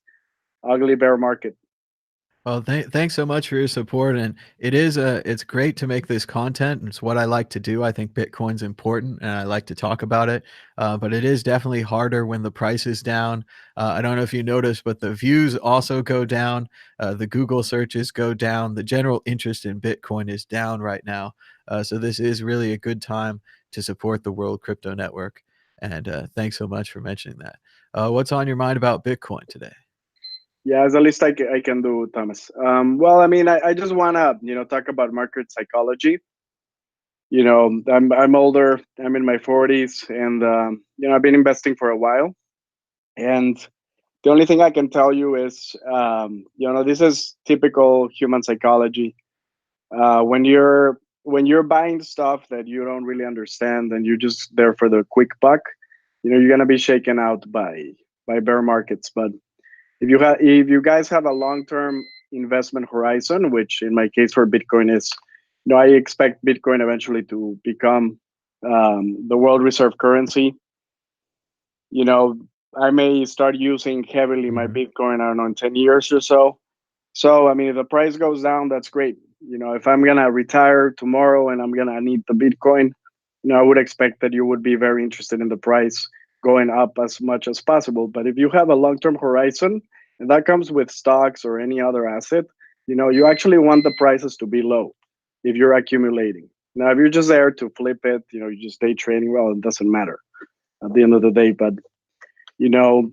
ugly bear market. Well, thanks so much for your support, and it's great to make this content. It's what I like to do. I think Bitcoin's important, and I like to talk about it. But it is definitely harder when the price is down. I don't know if you noticed, but the views also go down. The Google searches go down. The general interest in Bitcoin is down right now. So this is really a good time to support the World Crypto Network. And thanks so much for mentioning that. What's on your mind about Bitcoin today? Yeah, it's the least I can do, Thomas. Well, I mean, I just want to, talk about market psychology. I'm older. I'm in my 40s, and I've been investing for a while. And the only thing I can tell you is, this is typical human psychology. When you're buying stuff that you don't really understand and you're just there for the quick buck, you're gonna be shaken out by bear markets. But if you guys have a long-term investment horizon, which in my case for Bitcoin is, I expect Bitcoin eventually to become the world reserve currency. I may start using heavily my Bitcoin, I don't know, in 10 years or so. So, I mean, if the price goes down, that's great. if I'm gonna retire tomorrow and I'm gonna need the Bitcoin, I would expect that you would be very interested in the price going up as much as possible. But if you have a long-term horizon, and that comes with stocks or any other asset, you actually want the prices to be low if you're accumulating. Now, if you're just there to flip it, you just day trading, well, it doesn't matter at the end of the day. But you know,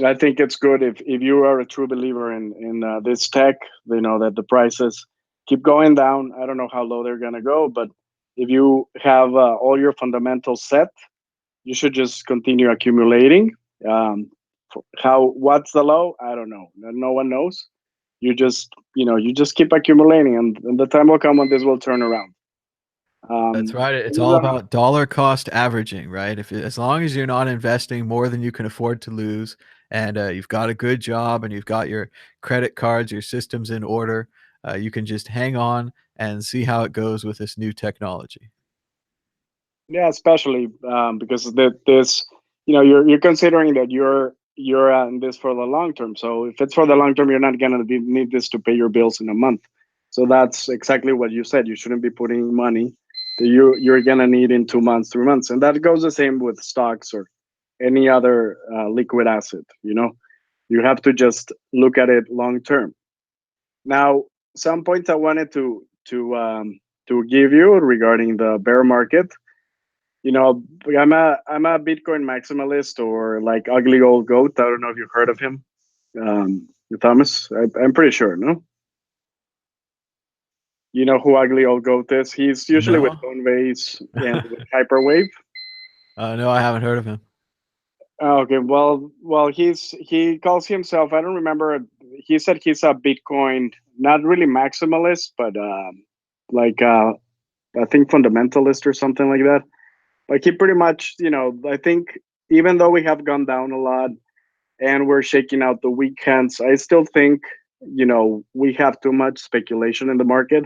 I think it's good if you are a true believer in this tech, that the prices keep going down. I don't know how low they're gonna go, but if you have all your fundamentals set, you should just continue accumulating. What's the low? I don't know. No one knows. You just keep accumulating, and the time will come when this will turn around. That's right. It's all about dollar cost averaging, right? As long as you're not investing more than you can afford to lose, and you've got a good job, and you've got your credit cards, your systems in order, you can just hang on and see how it goes with this new technology. Yeah, especially because this, you're considering that you're in this for the long term. So if it's for the long term, you're not gonna need this to pay your bills in a month. So that's exactly what you said. You shouldn't be putting money that you're gonna need in 2 months, 3 months, and that goes the same with stocks or any other liquid asset. You have to just look at it long term. Now, some points I wanted to give you regarding the bear market. I'm a Bitcoin maximalist, or like ugly old goat. I don't know if you've heard of him, Thomas. I'm pretty sure. No, you know who ugly old goat is? He's usually with No, Coinbase and with Hyperwave. no, I haven't heard of him. Okay, well, he calls himself. I don't remember. He said he's a Bitcoin, not really maximalist, but like I think fundamentalist or something like that. Like he pretty much, I think even though we have gone down a lot and we're shaking out the weekends, I still think, we have too much speculation in the market.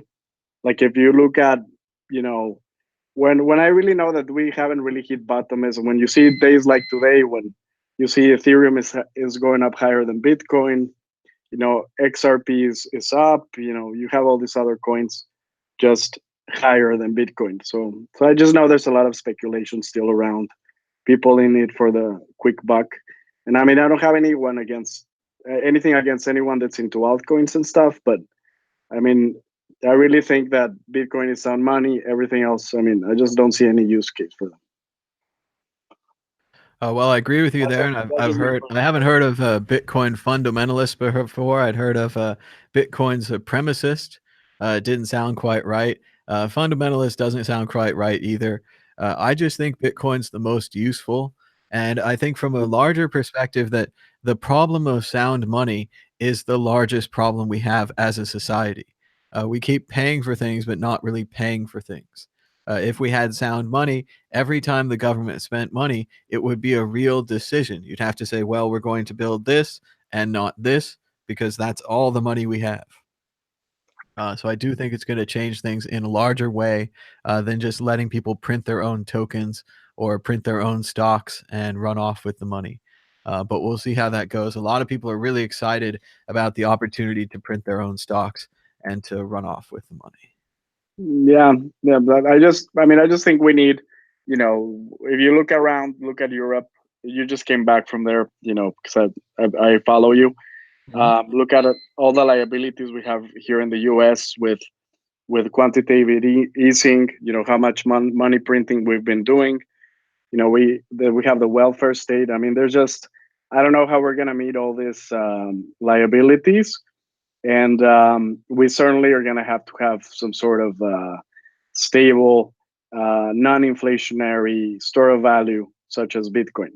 Like if you look at, you know, when I really know that we haven't really hit bottom is when you see days like today when you see Ethereum is going up higher than Bitcoin, XRP is up, you have all these other coins just higher than Bitcoin. So I just know there's a lot of speculation still around, people in it for the quick buck. And I mean, I don't have anything against anyone that's into altcoins and stuff, but I mean, I really think that Bitcoin is sound money. Everything else, I mean, I just don't see any use case for them. Well, I agree with you there, and I haven't heard of Bitcoin fundamentalist before. I'd heard of Bitcoin supremacist. It didn't sound quite right. Fundamentalist doesn't sound quite right either. I just think Bitcoin's the most useful, and I think from a larger perspective that the problem of sound money is the largest problem we have as a society. We keep paying for things, but not really paying for things. If we had sound money, every time the government spent money, it would be a real decision. You'd have to say, well, we're going to build this and not this because that's all the money we have. So I do think it's going to change things in a larger way than just letting people print their own tokens or print their own stocks and run off with the money. But we'll see how that goes. A lot of people are really excited about the opportunity to print their own stocks and to run off with the money. Yeah, but I just think we need, if you look around, look at Europe. You just came back from there, because I follow you. Look at all the liabilities we have here in the U.S. with quantitative easing. How much money printing we've been doing. We have the welfare state. I mean, I don't know how we're gonna meet all these liabilities. And we certainly are going to have some sort of stable, non-inflationary store of value, such as Bitcoin.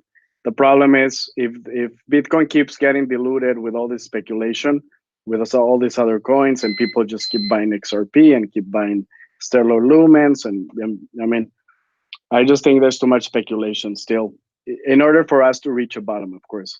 The problem is if Bitcoin keeps getting diluted with all this speculation, with all these other coins, and people just keep buying XRP and keep buying stellar lumens, and I mean, I just think there's too much speculation still. In order for us to reach a bottom, of course,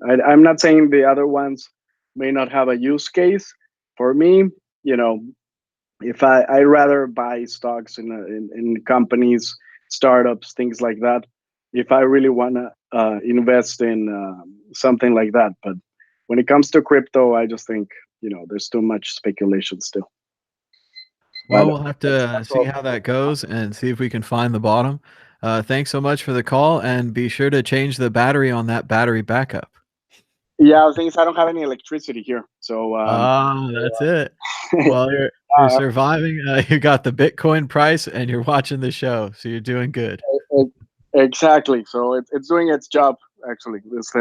I'm not saying the other ones may not have a use case. For me, if I'd rather buy stocks in companies, startups, things like that, if I really want to invest in something like that. But when it comes to crypto, I just think there's too much speculation still. Well, we'll have to That's see all. how that goes and see if we can find the bottom. Thanks so much for the call, and be sure to change the battery on that battery backup. Yeah, the thing is, I don't have any electricity here, so Oh, that's it. Well, you're uh, surviving. You got the Bitcoin price, and you're watching the show, so you're doing good. exactly. So it's doing its job actually. This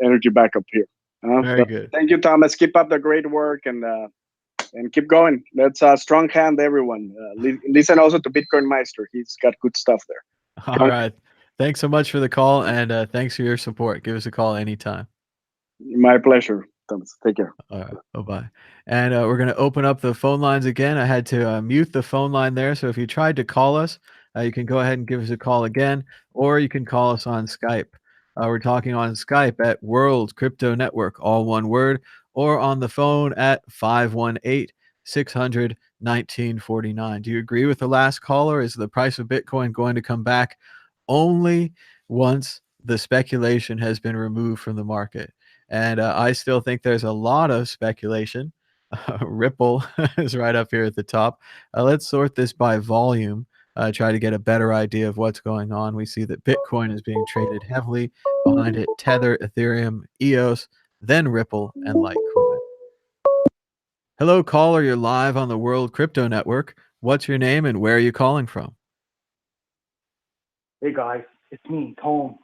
energy backup here. Very But good. thank you, Thomas. Keep up the great work and keep going. That's a strong hand, everyone. Listen also to Bitcoin Meister. He's got good stuff there. All right. Thanks so much for the call, and thanks for your support. Give us a call anytime. My pleasure, Thomas. Take care. All right. Bye-bye. And we're going to open up the phone lines again. I had to mute the phone line there. So if you tried to call us, you can go ahead and give us a call again, or you can call us on Skype. We're talking on Skype at World Crypto Network, all one word, or on the phone at 518-600-1949. Do you agree with the last caller? Is the price of Bitcoin going to come back only once the speculation has been removed from the market? And I still think there's a lot of speculation. Ripple is right up here at the top. Let's sort this by volume, try to get a better idea of what's going on. We see that Bitcoin is being traded heavily. Behind it, Tether, Ethereum, EOS, then Ripple, and Litecoin. Hello, caller. You're live on the World Crypto Network. What's your name and where are you calling from? Hey guys, it's me, Tone.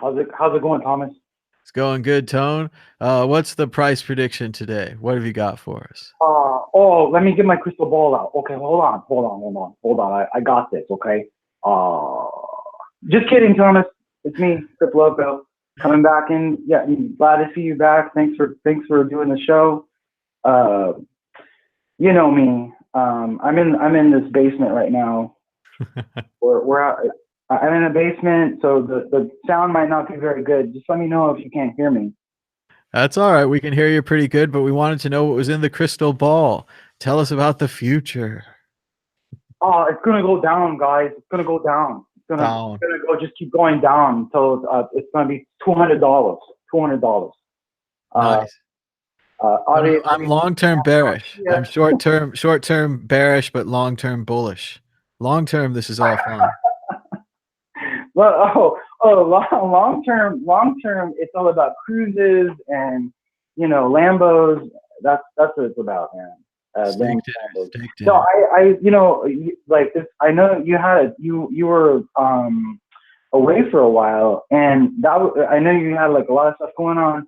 How's it going, Thomas? It's going good, Tone. What's the price prediction today? What have you got for us? Let me get my crystal ball out. Okay, hold on. I got this. Okay. Just kidding, Thomas. It's me, Chris Loco, coming back in. Yeah, glad to see you back. Thanks for doing the show. You know me. I'm in this basement right now. I'm in a basement, so the sound might not be very good. Just let me know if you can't hear me. That's all right. We can hear you pretty good, but we wanted to know what was in the crystal ball. Tell us about the future. Oh, it's gonna go down, guys. It's gonna go down. It's gonna go. Just keep going down until it's gonna be $200. Nice. I'm long-term bearish. Yeah. I'm short-term bearish, but long-term bullish. Long-term, this is all fine. Well, long term, it's all about cruises and Lambos. That's what it's about, man. Steak dinner. So I like this. I know you were away for a while, and I know you had like a lot of stuff going on,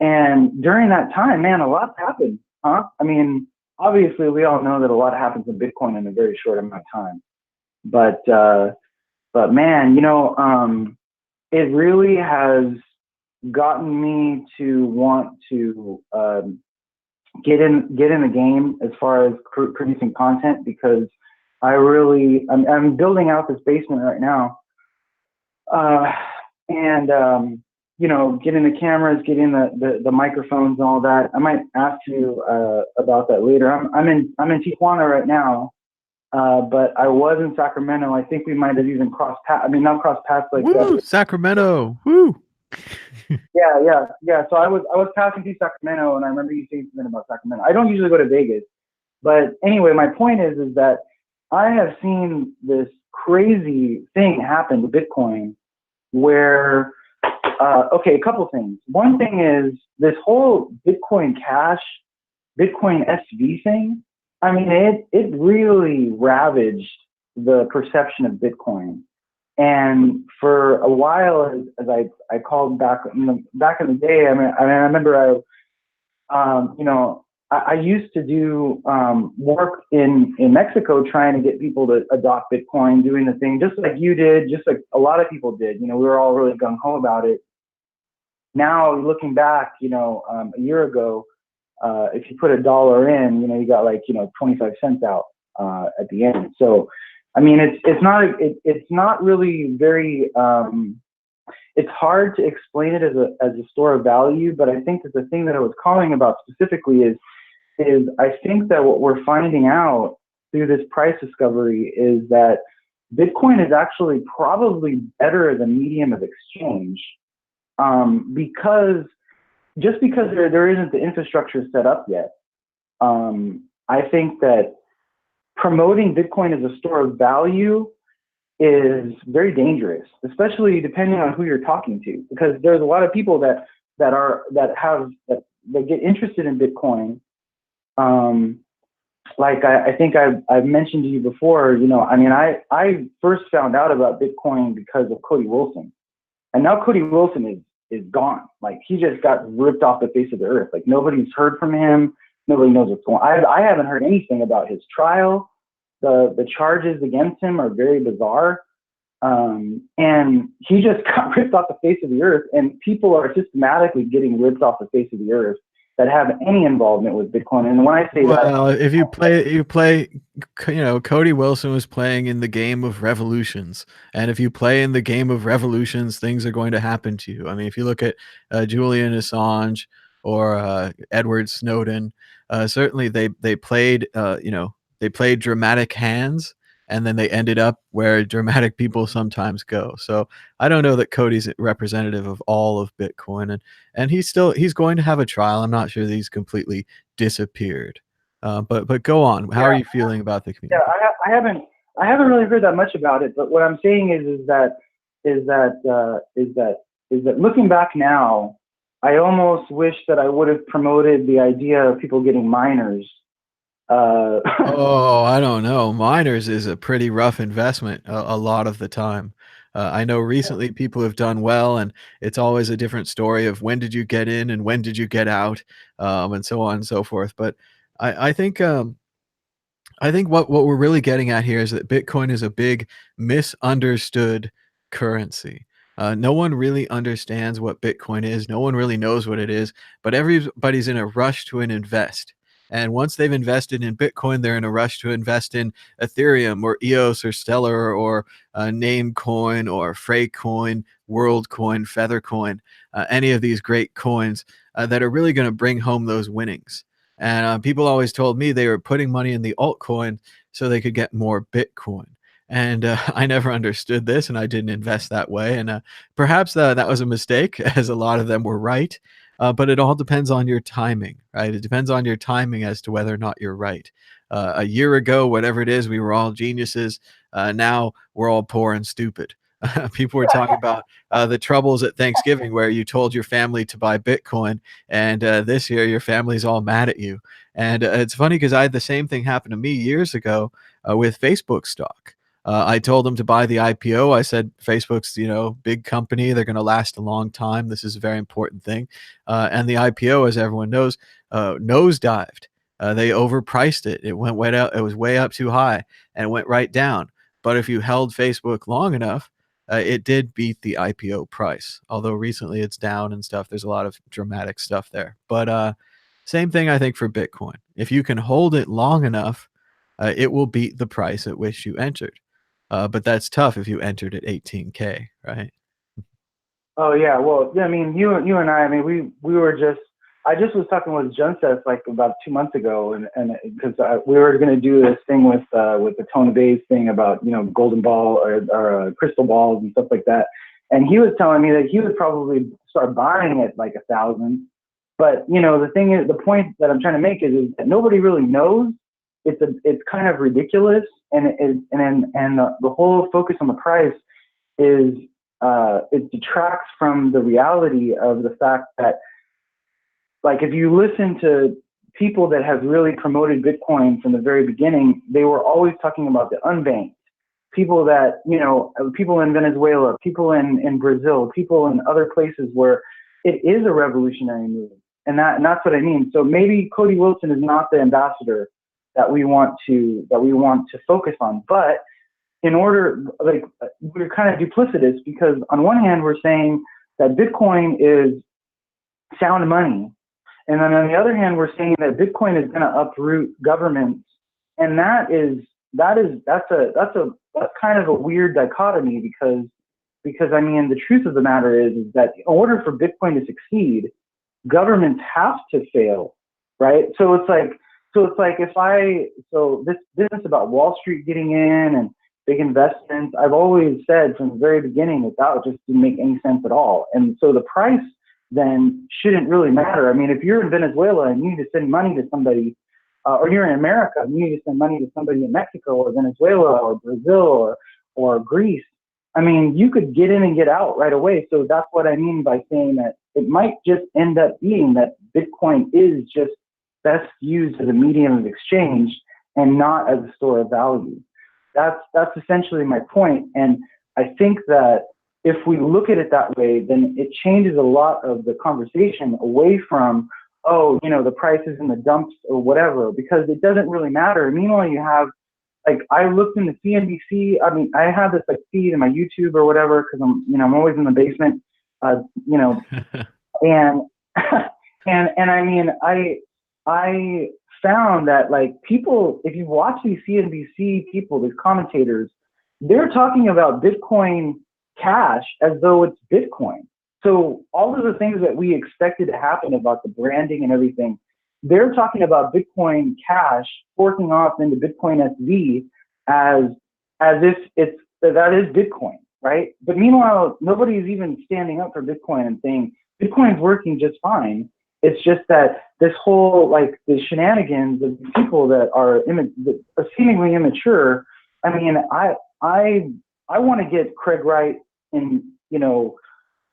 and during that time, man, a lot happened, huh? I mean, obviously, we all know that a lot happens in Bitcoin in a very short amount of time, but man, it really has gotten me to want to get in the game as far as producing content, because I'm building out this basement right now, and getting the cameras, getting the microphones and all that. I might ask you about that later. I'm in Tijuana right now. But I was in Sacramento. I think we might have even crossed paths. I mean, not crossed paths like that. Sacramento. Woo. Yeah. So I was passing through Sacramento, and I remember you saying something about Sacramento. I don't usually go to Vegas, but anyway, my point is that I have seen this crazy thing happen to Bitcoin, where a couple things. One thing is this whole Bitcoin Cash, Bitcoin SV thing. I mean, it really ravaged the perception of Bitcoin. And for a while, as I called back in the day, I remember I used to do work in Mexico trying to get people to adopt Bitcoin, doing the thing just like you did, just like a lot of people did. We were all really gung ho about it. Now looking back, a year ago, if you put $1 in, you got like 25 cents out at the end. So, I mean, it's not really very. It's hard to explain it as a store of value, but I think that the thing that I was calling about specifically is I think that what we're finding out through this price discovery is that Bitcoin is actually probably better than medium of exchange, because there isn't the infrastructure set up yet. I think that promoting Bitcoin as a store of value is very dangerous, especially depending on who you're talking to, because there's a lot of people that get interested in Bitcoin. Like I think I've mentioned to you before, you know, I mean, I first found out about Bitcoin because of Cody Wilson, and now Cody Wilson is gone. Like, he just got ripped off the face of the earth. Like, nobody's heard from him. Nobody knows what's going on. I haven't heard anything about his trial. The charges against him are very bizarre. And he just got ripped off the face of the earth, and people are systematically getting ripped off the face of the earth that have any involvement with Bitcoin. And when I say well, if you play, you know, Cody Wilson was playing in the game of revolutions, and if you play in the game of revolutions, things are going to happen to you. I mean, if you look at Julian Assange or Edward Snowden, certainly they played, you know, they played dramatic hands, and then they ended up where dramatic people sometimes go. So I don't know that Cody's representative of all of Bitcoin, and he's going to have a trial. I'm not sure that he's completely disappeared. But go on. How are you feeling about the community? Yeah, I haven't really heard that much about it. But what I'm saying is that looking back now, I almost wish that I would have promoted the idea of people getting miners. Oh, I don't know. Miners is a pretty rough investment a lot of the time. I know recently people have done well, and it's always a different story of when did you get in and when did you get out, and so on and so forth. But I think what we're really getting at here is that Bitcoin is a big misunderstood currency. No one really understands what Bitcoin is. No one really knows what it is, but everybody's in a rush to invest. And once they've invested in Bitcoin, they're in a rush to invest in Ethereum or EOS or Stellar or Namecoin or Freightcoin, WorldCoin, Feathercoin, any of these great coins that are really going to bring home those winnings. And people always told me they were putting money in the altcoin so they could get more Bitcoin. And I never understood this, and I didn't invest that way. And perhaps that was a mistake, as a lot of them were right. But it all depends on your timing, right? It depends on your timing as to whether or not you're right. A year ago, whatever it is, we were all geniuses. Now we're all poor and stupid. People were talking about the troubles at Thanksgiving where you told your family to buy Bitcoin, and this year your family's all mad at you. And it's funny because I had the same thing happen to me years ago with Facebook stock. I told them to buy the IPO. I said, Facebook's, you know, big company. They're going to last a long time. This is a very important thing. And the IPO, as everyone knows, nosedived. They overpriced it. It went way out. It was way up too high and went right down. But if you held Facebook long enough, it did beat the IPO price. Although recently it's down and stuff. There's a lot of dramatic stuff there. But same thing, I think, for Bitcoin. If you can hold it long enough, it will beat the price at which you entered. But that's tough if you entered at 18K, right? Oh yeah, well, yeah, I mean, you and I mean, we were just, I just was talking with Junseth like about 2 months ago, and because we were going to do this thing with the Tone of Bayes thing about, you know, golden ball or crystal balls and stuff like that, and he was telling me that he would probably start buying at like 1,000. But you know, the thing is, the point that I'm trying to make is that nobody really knows. It's kind of ridiculous, and the whole focus on the price is it detracts from the reality of the fact that, like, if you listen to people that have really promoted Bitcoin from the very beginning, they were always talking about the unbanked, people that, you know, people in Venezuela, people in Brazil, people in other places where it is a revolutionary move, and that's what I mean. So maybe Cody Wilson is not the ambassador that we want to focus on. But in order, like, we're kind of duplicitous, because on one hand we're saying that Bitcoin is sound money, and then on the other hand we're saying that Bitcoin is going to uproot governments, and that's kind of a weird dichotomy, because I mean, the truth of the matter is that in order for Bitcoin to succeed, governments have to fail, right? So it's like this business about Wall Street getting in and big investments, I've always said from the very beginning that just didn't make any sense at all. And so the price then shouldn't really matter. I mean, if you're in Venezuela and you need to send money to somebody, or you're in America, and you need to send money to somebody in Mexico or Venezuela or Brazil or Greece. I mean, you could get in and get out right away. So that's what I mean by saying that it might just end up being that Bitcoin is just best used as a medium of exchange and not as a store of value. That's essentially my point. And I think that if we look at it that way, then it changes a lot of the conversation away from, oh, you know, the price is in the dumps or whatever, because it doesn't really matter. Meanwhile, you have, like, I looked in the CNBC. I mean, I have this like feed in my YouTube or whatever, because I'm always in the basement, you know, and and I mean, I found that, like, people, if you watch these CNBC people, these commentators, they're talking about Bitcoin Cash as though it's Bitcoin. So all of the things that we expected to happen about the branding and everything, they're talking about Bitcoin Cash forking off into Bitcoin SV as if that is Bitcoin, right? But meanwhile, nobody's even standing up for Bitcoin and saying Bitcoin's working just fine. It's just that this whole, like, the shenanigans of people that are seemingly immature. I mean, I want to get Craig Wright and, you know,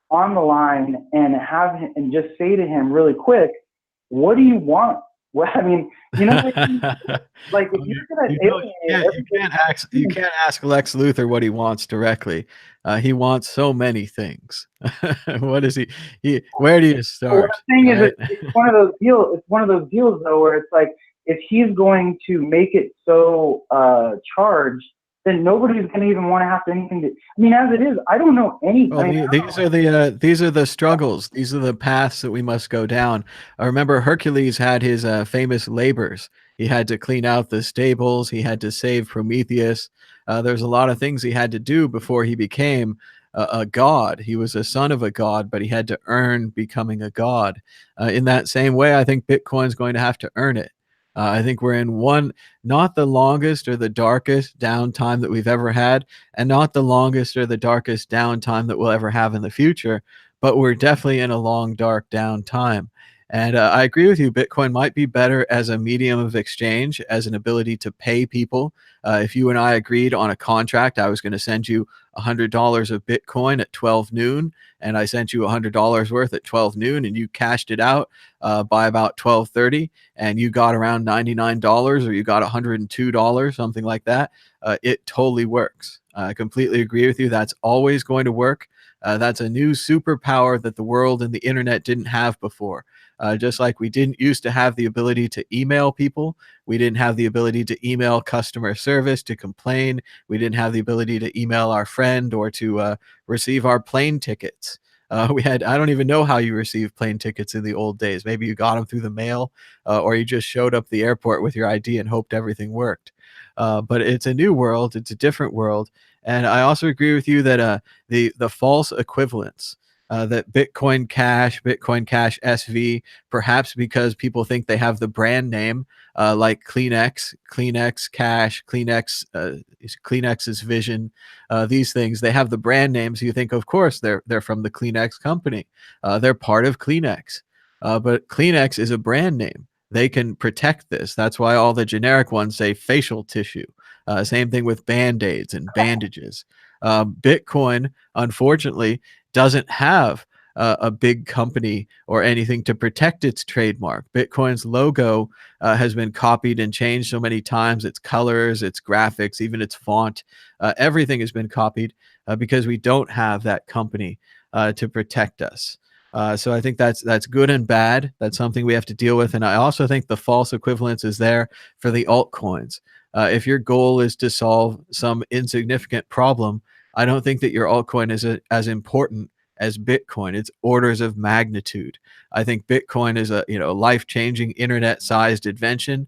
on the line and have him and just say to him really quick, what do you want? Well, I mean, you know, like if you're gonna you can't ask Lex Luthor what he wants directly. He wants so many things. What is he? Where do you start? What I'm saying is, it's one of those deals. It's one of those deals though, where it's like, if he's going to make it so charged, then nobody's going to even want to have anything to. I mean, as it is, I don't know anything. Well, these are the struggles. These are the paths that we must go down. I remember Hercules had his famous labors. He had to clean out the stables. He had to save Prometheus. There's a lot of things he had to do before he became a god. He was a son of a god, but he had to earn becoming a god. In that same way, I think Bitcoin's going to have to earn it. I think we're in not the longest or the darkest downtime that we've ever had, and not the longest or the darkest downtime that we'll ever have in the future, but we're definitely in a long, dark downtime. And I agree with you. Bitcoin might be better as a medium of exchange, as an ability to pay people. If you and I agreed on a contract, I was going to send you $100 of Bitcoin at 12 noon, and I sent you $100 worth at 12 noon, and you cashed it out by about 12:30, and you got around $99 or you got $102, something like that. It totally works. I completely agree with you. That's always going to work. That's a new superpower that the world and the internet didn't have before. Just like we didn't used to have the ability to email people, we didn't have the ability to email customer service to complain, we didn't have the ability to email our friend or to receive our plane tickets. I don't even know how you received plane tickets in the old days. Maybe you got them through the mail, or you just showed up at the airport with your ID and hoped everything worked. But it's a new world. It's a different world. And I also agree with you that the false equivalence, that Bitcoin Cash SV, perhaps because people think they have the brand name, like Kleenex Cash, Kleenex's Vision, these things, they have the brand names. You think, of course, they're from the Kleenex company. They're part of Kleenex. But Kleenex is a brand name. They can protect this. That's why all the generic ones say facial tissue. Same thing with Band-Aids and bandages. Bitcoin, unfortunately, doesn't have a big company or anything to protect its trademark. Bitcoin's logo has been copied and changed so many times. Its colors, its graphics, even its font, everything has been copied because we don't have that company to protect us. So I think that's good and bad. That's something we have to deal with. And I also think the false equivalence is there for the altcoins. If your goal is to solve some insignificant problem, I don't think that your altcoin is as important as Bitcoin. It's orders of magnitude. I think Bitcoin is a life-changing internet-sized invention.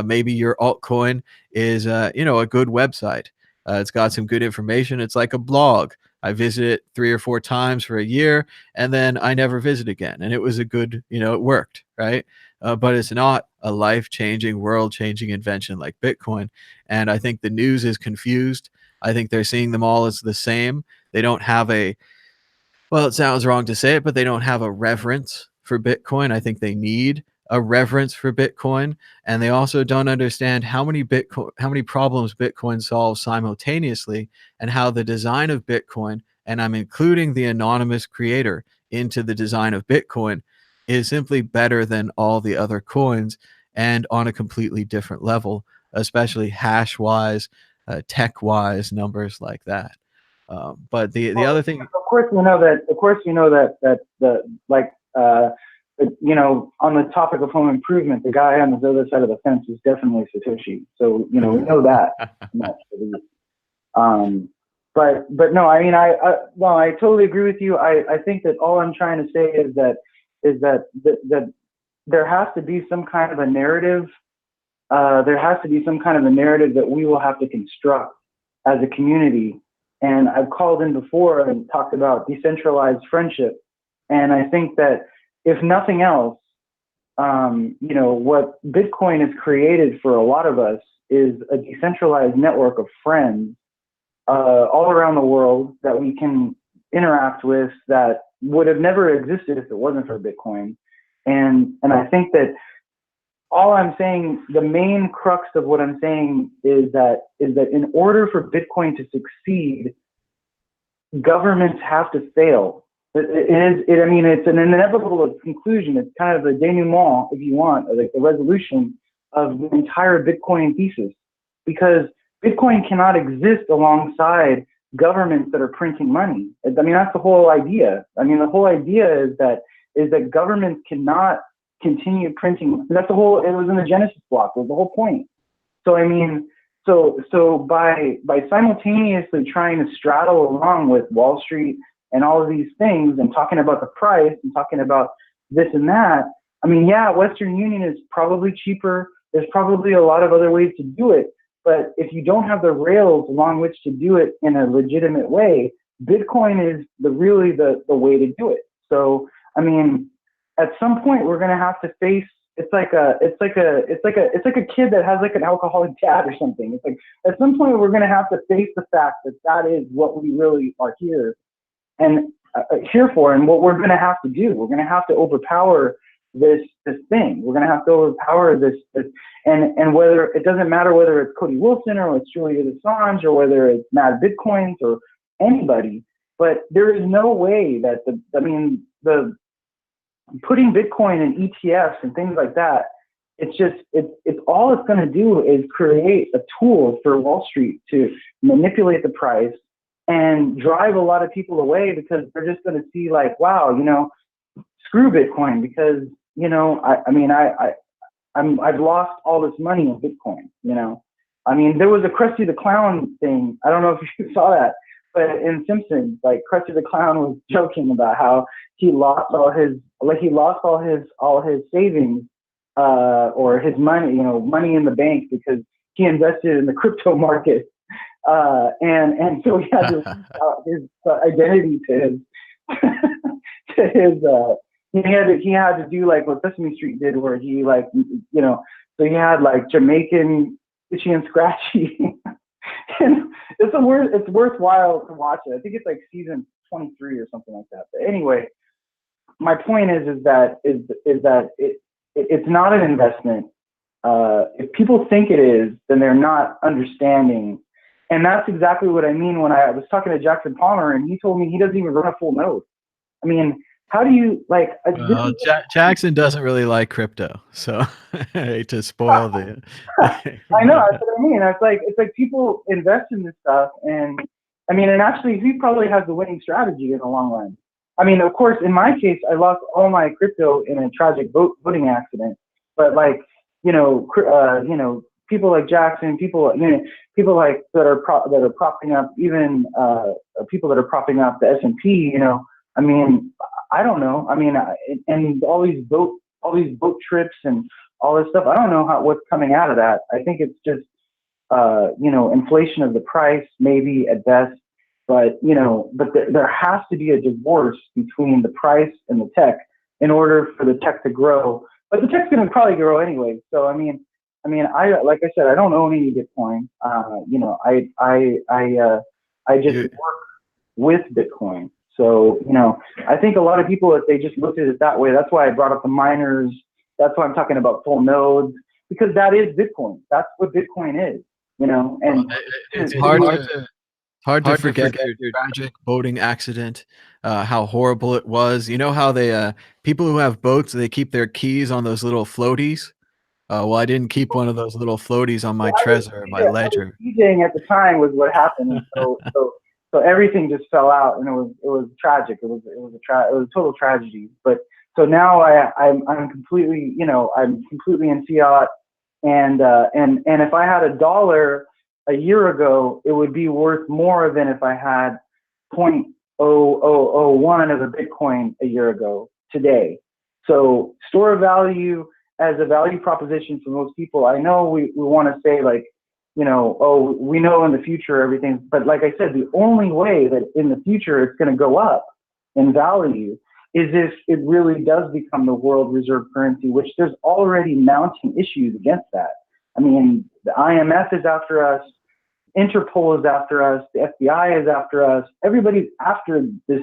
Maybe your altcoin is a good website. It's got some good information. It's like a blog. I visit it 3 or 4 times for a year, and then I never visit again. And it was a good, it worked, right? But it's not a life-changing, world-changing invention like Bitcoin. And I think the news is confused. I think they're seeing them all as the same. They don't have well, it sounds wrong to say it, but they don't have a reverence for Bitcoin. I think they need a reverence for Bitcoin, and they also don't understand how many problems Bitcoin solves simultaneously, and how the design of Bitcoin, and I'm including the anonymous creator into the design of Bitcoin, is simply better than all the other coins, and on a completely different level, especially hash wise, tech wise, numbers like that. But the other thing, of course we know that the like you know, on the topic of home improvement, the guy on the other side of the fence is definitely Satoshi. So, you know, we know that much. But no, I mean, I totally agree with you. I think that all I'm trying to say is that that there has to be some kind of a narrative. There has to be some kind of a narrative that we will have to construct as a community. And I've called in before and talked about decentralized friendship. And I think that if nothing else, you know, what Bitcoin has created for a lot of us is a decentralized network of friends all around the world that we can interact with that would have never existed if it wasn't for Bitcoin. And I think that all I'm saying, the main crux of what I'm saying is that in order for Bitcoin to succeed, governments have to fail. I mean, it's an inevitable conclusion. It's kind of a denouement, if you want, like the resolution of the entire Bitcoin thesis, because Bitcoin cannot exist alongside governments that are printing money. I mean, that's the whole idea. I mean, the whole idea is that governments cannot continue printing. That's the whole. It was in the Genesis block. It was the whole point. So I mean, so by simultaneously trying to straddle along with Wall Street and all of these things, and talking about the price and talking about this and that, I mean, yeah, Western Union is probably cheaper. There's probably a lot of other ways to do it. But if you don't have the rails along which to do it in a legitimate way, Bitcoin is really the way to do it. So, I mean, at some point we're going to have to face, it's like a kid that has like an alcoholic dad or something. It's like at some point we're going to have to face the fact that is what we really are here for, and what we're going to have to do. We're going to have to overpower this thing. We're going to have to overpower this, and whether it doesn't matter whether it's Cody Wilson or it's Julian Assange or whether it's Mad Bitcoins or anybody, but there is no way that the putting Bitcoin in ETFs and things like that, it's all it's going to do is create a tool for Wall Street to manipulate the price and drive a lot of people away, because they're just going to see like, wow, you know, screw Bitcoin, because, you know, I've lost all this money in Bitcoin, you know. I mean, there was a Krusty the Clown thing. I don't know if you saw that, but in Simpsons, like Krusty the Clown was joking about how he lost all his savings or his money, you know, money in the bank, because he invested in the crypto market, and so he had to his identity to his to his. He had to do like what Sesame Street did, where he like, you know, so he had like Jamaican Itchy and Scratchy. And it's worthwhile to watch it. I think it's like season 23 or something like that. But anyway, my point is that it's not an investment. If people think it is, then they're not understanding. And that's exactly what I mean when I was talking to Jackson Palmer, and he told me he doesn't even run a full node. I mean, how do you like? Jackson doesn't really like crypto, so I hate to spoil the. I know, that's what I mean. It's like people invest in this stuff, and I mean, and actually, he probably has the winning strategy in the long run. I mean, of course, in my case, I lost all my crypto in a tragic boating accident. But like, you know, people like Jackson, people like that are propping up, even people that are propping up the S&P. You know, I mean, I don't know. I mean, and all these boat trips and all this stuff. I don't know what's coming out of that. I think it's just, you know, inflation of the price, maybe at best. But you know, there has to be a divorce between the price and the tech in order for the tech to grow. But the tech's going to probably grow anyway. So I mean, like I said, I don't own any Bitcoin. You know, I just work with Bitcoin. So, you know, I think a lot of people, if they just looked at it that way, that's why I brought up the miners That's why I'm talking about full nodes, because that is Bitcoin. That's what Bitcoin is, you know. And it's hard to forget your tragic boating accident, how horrible it was. You know how they people who have boats, they keep their keys on those little floaties. Well, I didn't keep one of those little floaties on my Trezor, my Ledger. DJing at the time was what happened, and so everything just fell out, and it was tragic. It was a total tragedy. But so now I'm completely, you know, I'm completely in fiat, and if I had $1 a year ago, it would be worth more than if I had 0.0001 of a Bitcoin a year ago today. So store of value as a value proposition for most people. I know we want to say, like, you know, oh, we know in the future everything, but like I said, the only way that in the future it's going to go up in value is if it really does become the world reserve currency, which there's already mounting issues against that. I mean, the IMF is after us, Interpol is after us, the FBI is after us, everybody's after this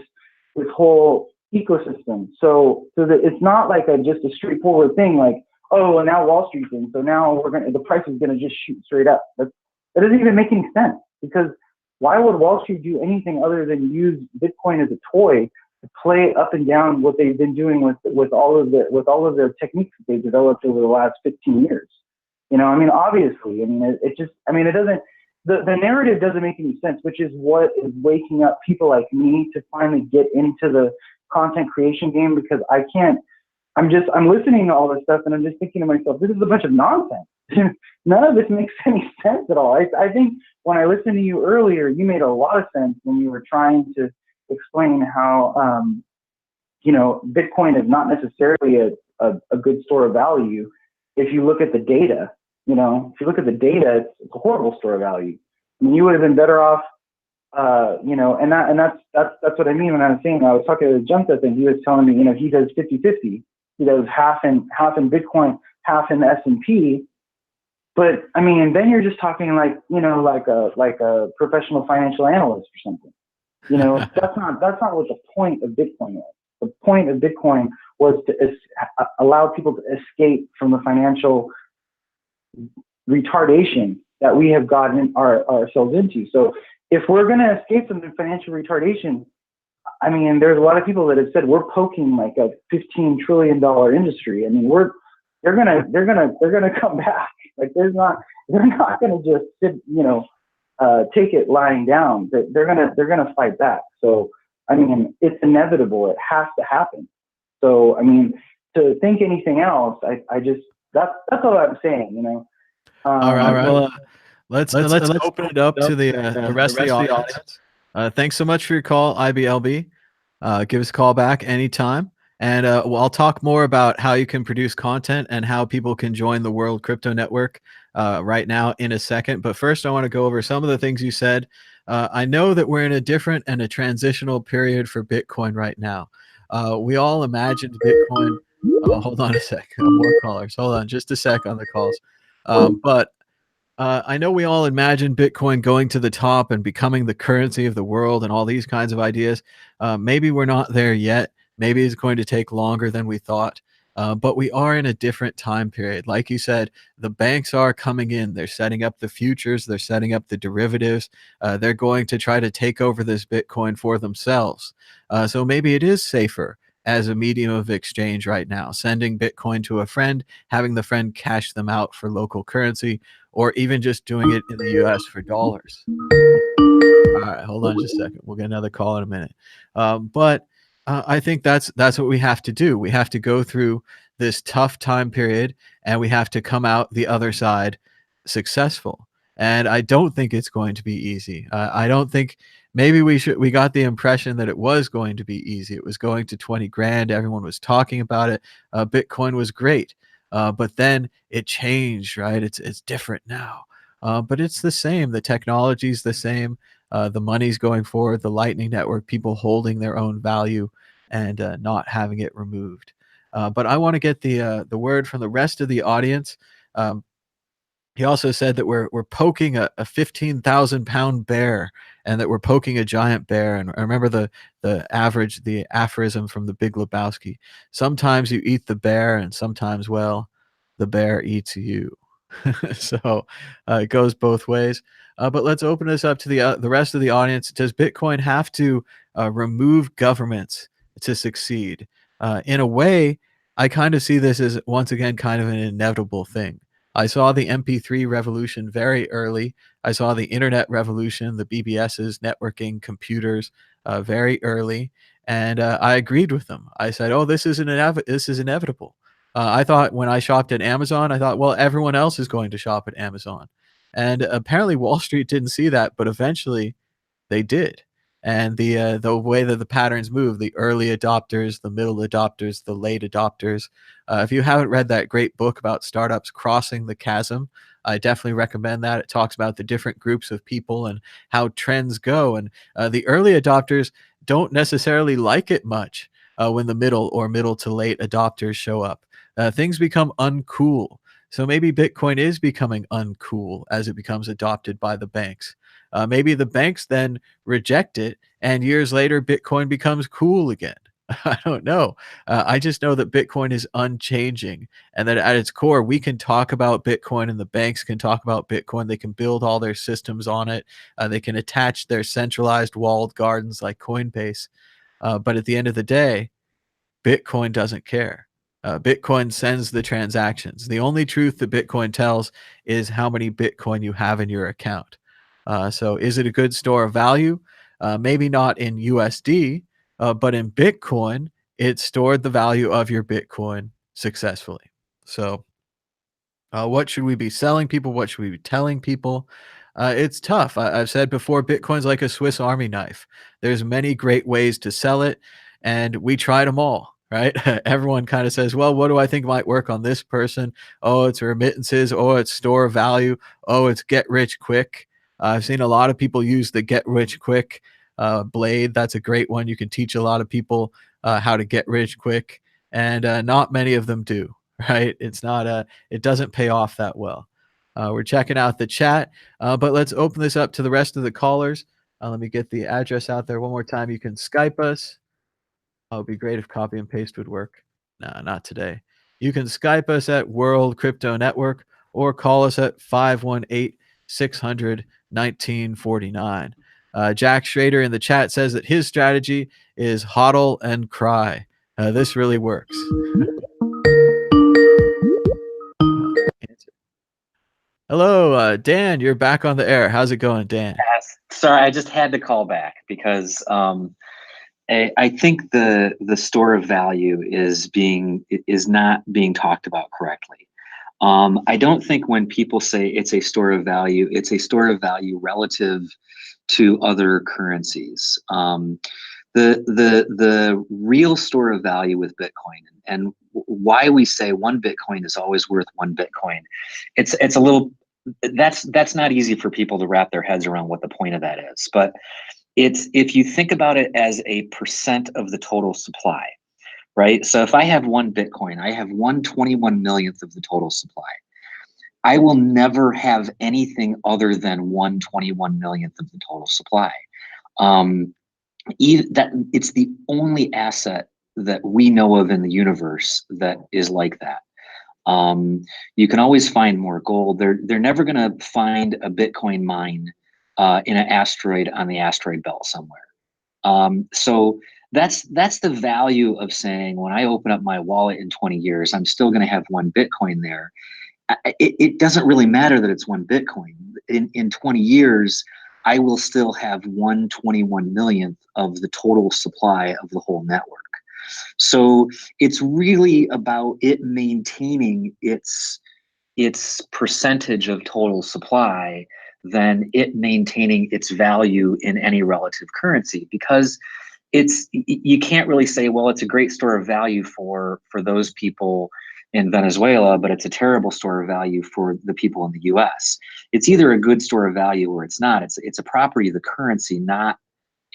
whole ecosystem. So that it's not like just a straightforward thing, like, oh, and now Wall Street's in, so now the price is gonna just shoot straight up. That doesn't even make any sense, because why would Wall Street do anything other than use Bitcoin as a toy to play up and down what they've been doing with all of their techniques that they've developed over the last 15 years? You know, I mean, obviously, I mean, it doesn't. The narrative doesn't make any sense, which is what is waking up people like me to finally get into the content creation game, because I can't. I'm listening to all this stuff, and I'm just thinking to myself, this is a bunch of nonsense. None of this makes any sense at all. I think when I listened to you earlier, you made a lot of sense when you were trying to explain how, you know, Bitcoin is not necessarily a good store of value. If you look at the data, you know, if you look at the data, it's a horrible store of value. I mean, you would have been better off, you know, and that's what I mean when I was saying, I was talking to Junta, and he was telling me, you know, he does 50-50. He does half in Bitcoin, half in the S&P. But I mean, then you're just talking like, you know, like a professional financial analyst or something. You know, that's not what the point of Bitcoin was. The point of Bitcoin was to allow people to escape from the financial retardation that we have gotten ourselves into. So if we're going to escape from the financial retardation, I mean, there's a lot of people that have said we're poking like a $15 trillion industry. I mean, they're gonna come back. Like they're not gonna just sit, you know, take it lying down. They're gonna fight back. So I mean, it's inevitable. It has to happen. So I mean, to think anything else, I just that's all I'm saying. You know. All right. Well, let's open it up to the rest of the audience. Thanks so much for your call, IBLB. Give us a call back anytime. And I'll talk more about how you can produce content and how people can join the World Crypto Network right now in a second. But first, I want to go over some of the things you said. I know that we're in a different and a transitional period for Bitcoin right now. We all imagined Bitcoin. Hold on a sec. More callers. Hold on just a sec on the calls. But I know we all imagined Bitcoin going to the top and becoming the currency of the world and all these kinds of ideas. Maybe we're not there yet. Maybe it's going to take longer than we thought. But we are in a different time period. Like you said, the banks are coming in. They're setting up the futures. They're setting up the derivatives. They're going to try to take over this Bitcoin for themselves. So maybe it is safer as a medium of exchange right now, sending Bitcoin to a friend, having the friend cash them out for local currency, or even just doing it in the US for dollars. All right, hold on just a second. We'll get another call in a minute. But I think that's what we have to do. We have to go through this tough time period, and we have to come out the other side successful. And I don't think it's going to be easy. I don't think maybe we got the impression that it was going to be easy. It was going to 20 grand. Everyone was talking about it. Bitcoin was great. But then it changed, right? It's different now. But it's the same. The technology's the same. The money's going forward, the Lightning Network, people holding their own value and not having it removed. But I want to get the word from the rest of the audience. He also said that we're poking a 15,000 pound bear and that we're poking a giant bear. And I remember the aphorism from the Big Lebowski: sometimes you eat the bear, and sometimes, well, the bear eats you. So it goes both ways. But let's open this up to the rest of the audience. Does Bitcoin have to remove governments to succeed? In a way, I kind of see this as, once again, kind of an inevitable thing. I saw the MP3 revolution very early. I saw the internet revolution, the BBSs, networking, computers, very early, and I agreed with them. I said, "Oh, this is inevitable." I thought when I shopped at Amazon, I thought, well, everyone else is going to shop at Amazon, and apparently Wall Street didn't see that, but eventually they did. And the way that the patterns move, the early adopters, the middle adopters, the late adopters. If you haven't read that great book about startups crossing the chasm, I definitely recommend that. It talks about the different groups of people and how trends go. And the early adopters don't necessarily like it much when the middle or middle to late adopters show up. Things become uncool. So maybe Bitcoin is becoming uncool as it becomes adopted by the banks. Maybe the banks then reject it, and years later, Bitcoin becomes cool again. I don't know. I just know that Bitcoin is unchanging, and that at its core, we can talk about Bitcoin, and the banks can talk about Bitcoin. They can build all their systems on it. They can attach their centralized walled gardens like Coinbase. But at the end of the day, Bitcoin doesn't care. Bitcoin sends the transactions. The only truth that Bitcoin tells is how many Bitcoin you have in your account. So is it a good store of value? Maybe not in USD, but in Bitcoin, it stored the value of your Bitcoin successfully. So what should we be selling people? What should we be telling people? It's tough. I've said before, Bitcoin's like a Swiss Army knife. There's many great ways to sell it, and we tried them all, right? Everyone kind of says, well, what do I think might work on this person? Oh, it's remittances. Oh, it's store of value. Oh, it's get rich quick. I've seen a lot of people use the get rich quick blade. That's a great one. You can teach a lot of people how to get rich quick, and not many of them do, right? It's not it doesn't pay off that well. We're checking out the chat, but let's open this up to the rest of the callers. Let me get the address out there one more time. You can Skype us. Oh, it'd be great if copy and paste would work. No, not today. You can Skype us at World Crypto Network or call us at 518-600-1949. Jack Schrader in the chat says that his strategy is hodl and cry. This really works. Hello, Dan. You're back on the air. How's it going, Dan? Yes. Sorry, I just had to call back because I think the store of value is not being talked about correctly. I don't think when people say it's a store of value, it's a store of value relative to other currencies. The real store of value with Bitcoin, and why we say one Bitcoin is always worth one Bitcoin, it's a little, that's not easy for people to wrap their heads around what the point of that is. But it's, if you think about it as a percent of the total supply, right? So if I have one Bitcoin, I have 1/21 millionth of the total supply. I will never have anything other than 1/21 millionth of the total supply. That it's the only asset that we know of in the universe that is like that. You can always find more gold. They're never going to find a Bitcoin mine in an asteroid on the asteroid belt somewhere. So that's the value of saying, when I open up my wallet in 20 years, I'm still going to have one Bitcoin there. It doesn't really matter that it's one Bitcoin. In 20 years, I will still have 1/21 millionth of the total supply of the whole network. So it's really about it maintaining its percentage of total supply than it maintaining its value in any relative currency, because you can't really say, well, it's a great store of value for those people in Venezuela, but it's a terrible store of value for the people in the US. It's either a good store of value or it's not. It's a property of the currency, not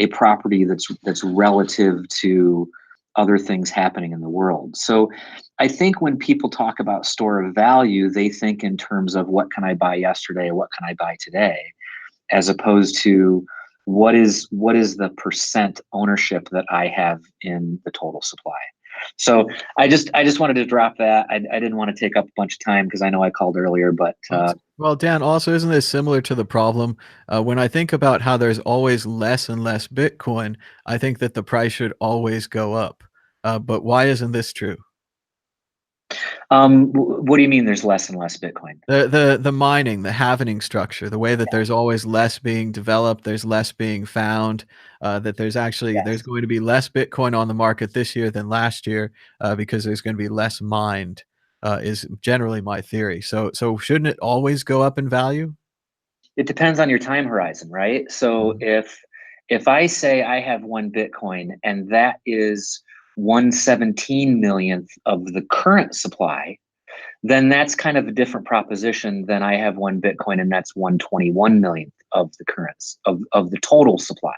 a property that's relative to other things happening in the world. So I think when people talk about store of value, they think in terms of what can I buy yesterday, what can I buy today, as opposed to what is the percent ownership that I have in the total supply? So I just wanted to drop that. I didn't want to take up a bunch of time because I know I called earlier, but well, Dan, also, isn't this similar to the problem? When I think about how there's always less and less Bitcoin, I think that the price should always go up. But why isn't this true? what do you mean there's less and less Bitcoin? The mining, the halvening structure, the way that there's always less being developed, there's less being found, that there's going to be less Bitcoin on the market this year than last year, because there's going to be less mined, is generally my theory. So shouldn't it always go up in value? It depends on your time horizon, right? So if I say I have 1 Bitcoin and that is 1/17 millionth of the current supply, then that's kind of a different proposition than I have 1 Bitcoin and that's 1/21 millionth of the of the total supply.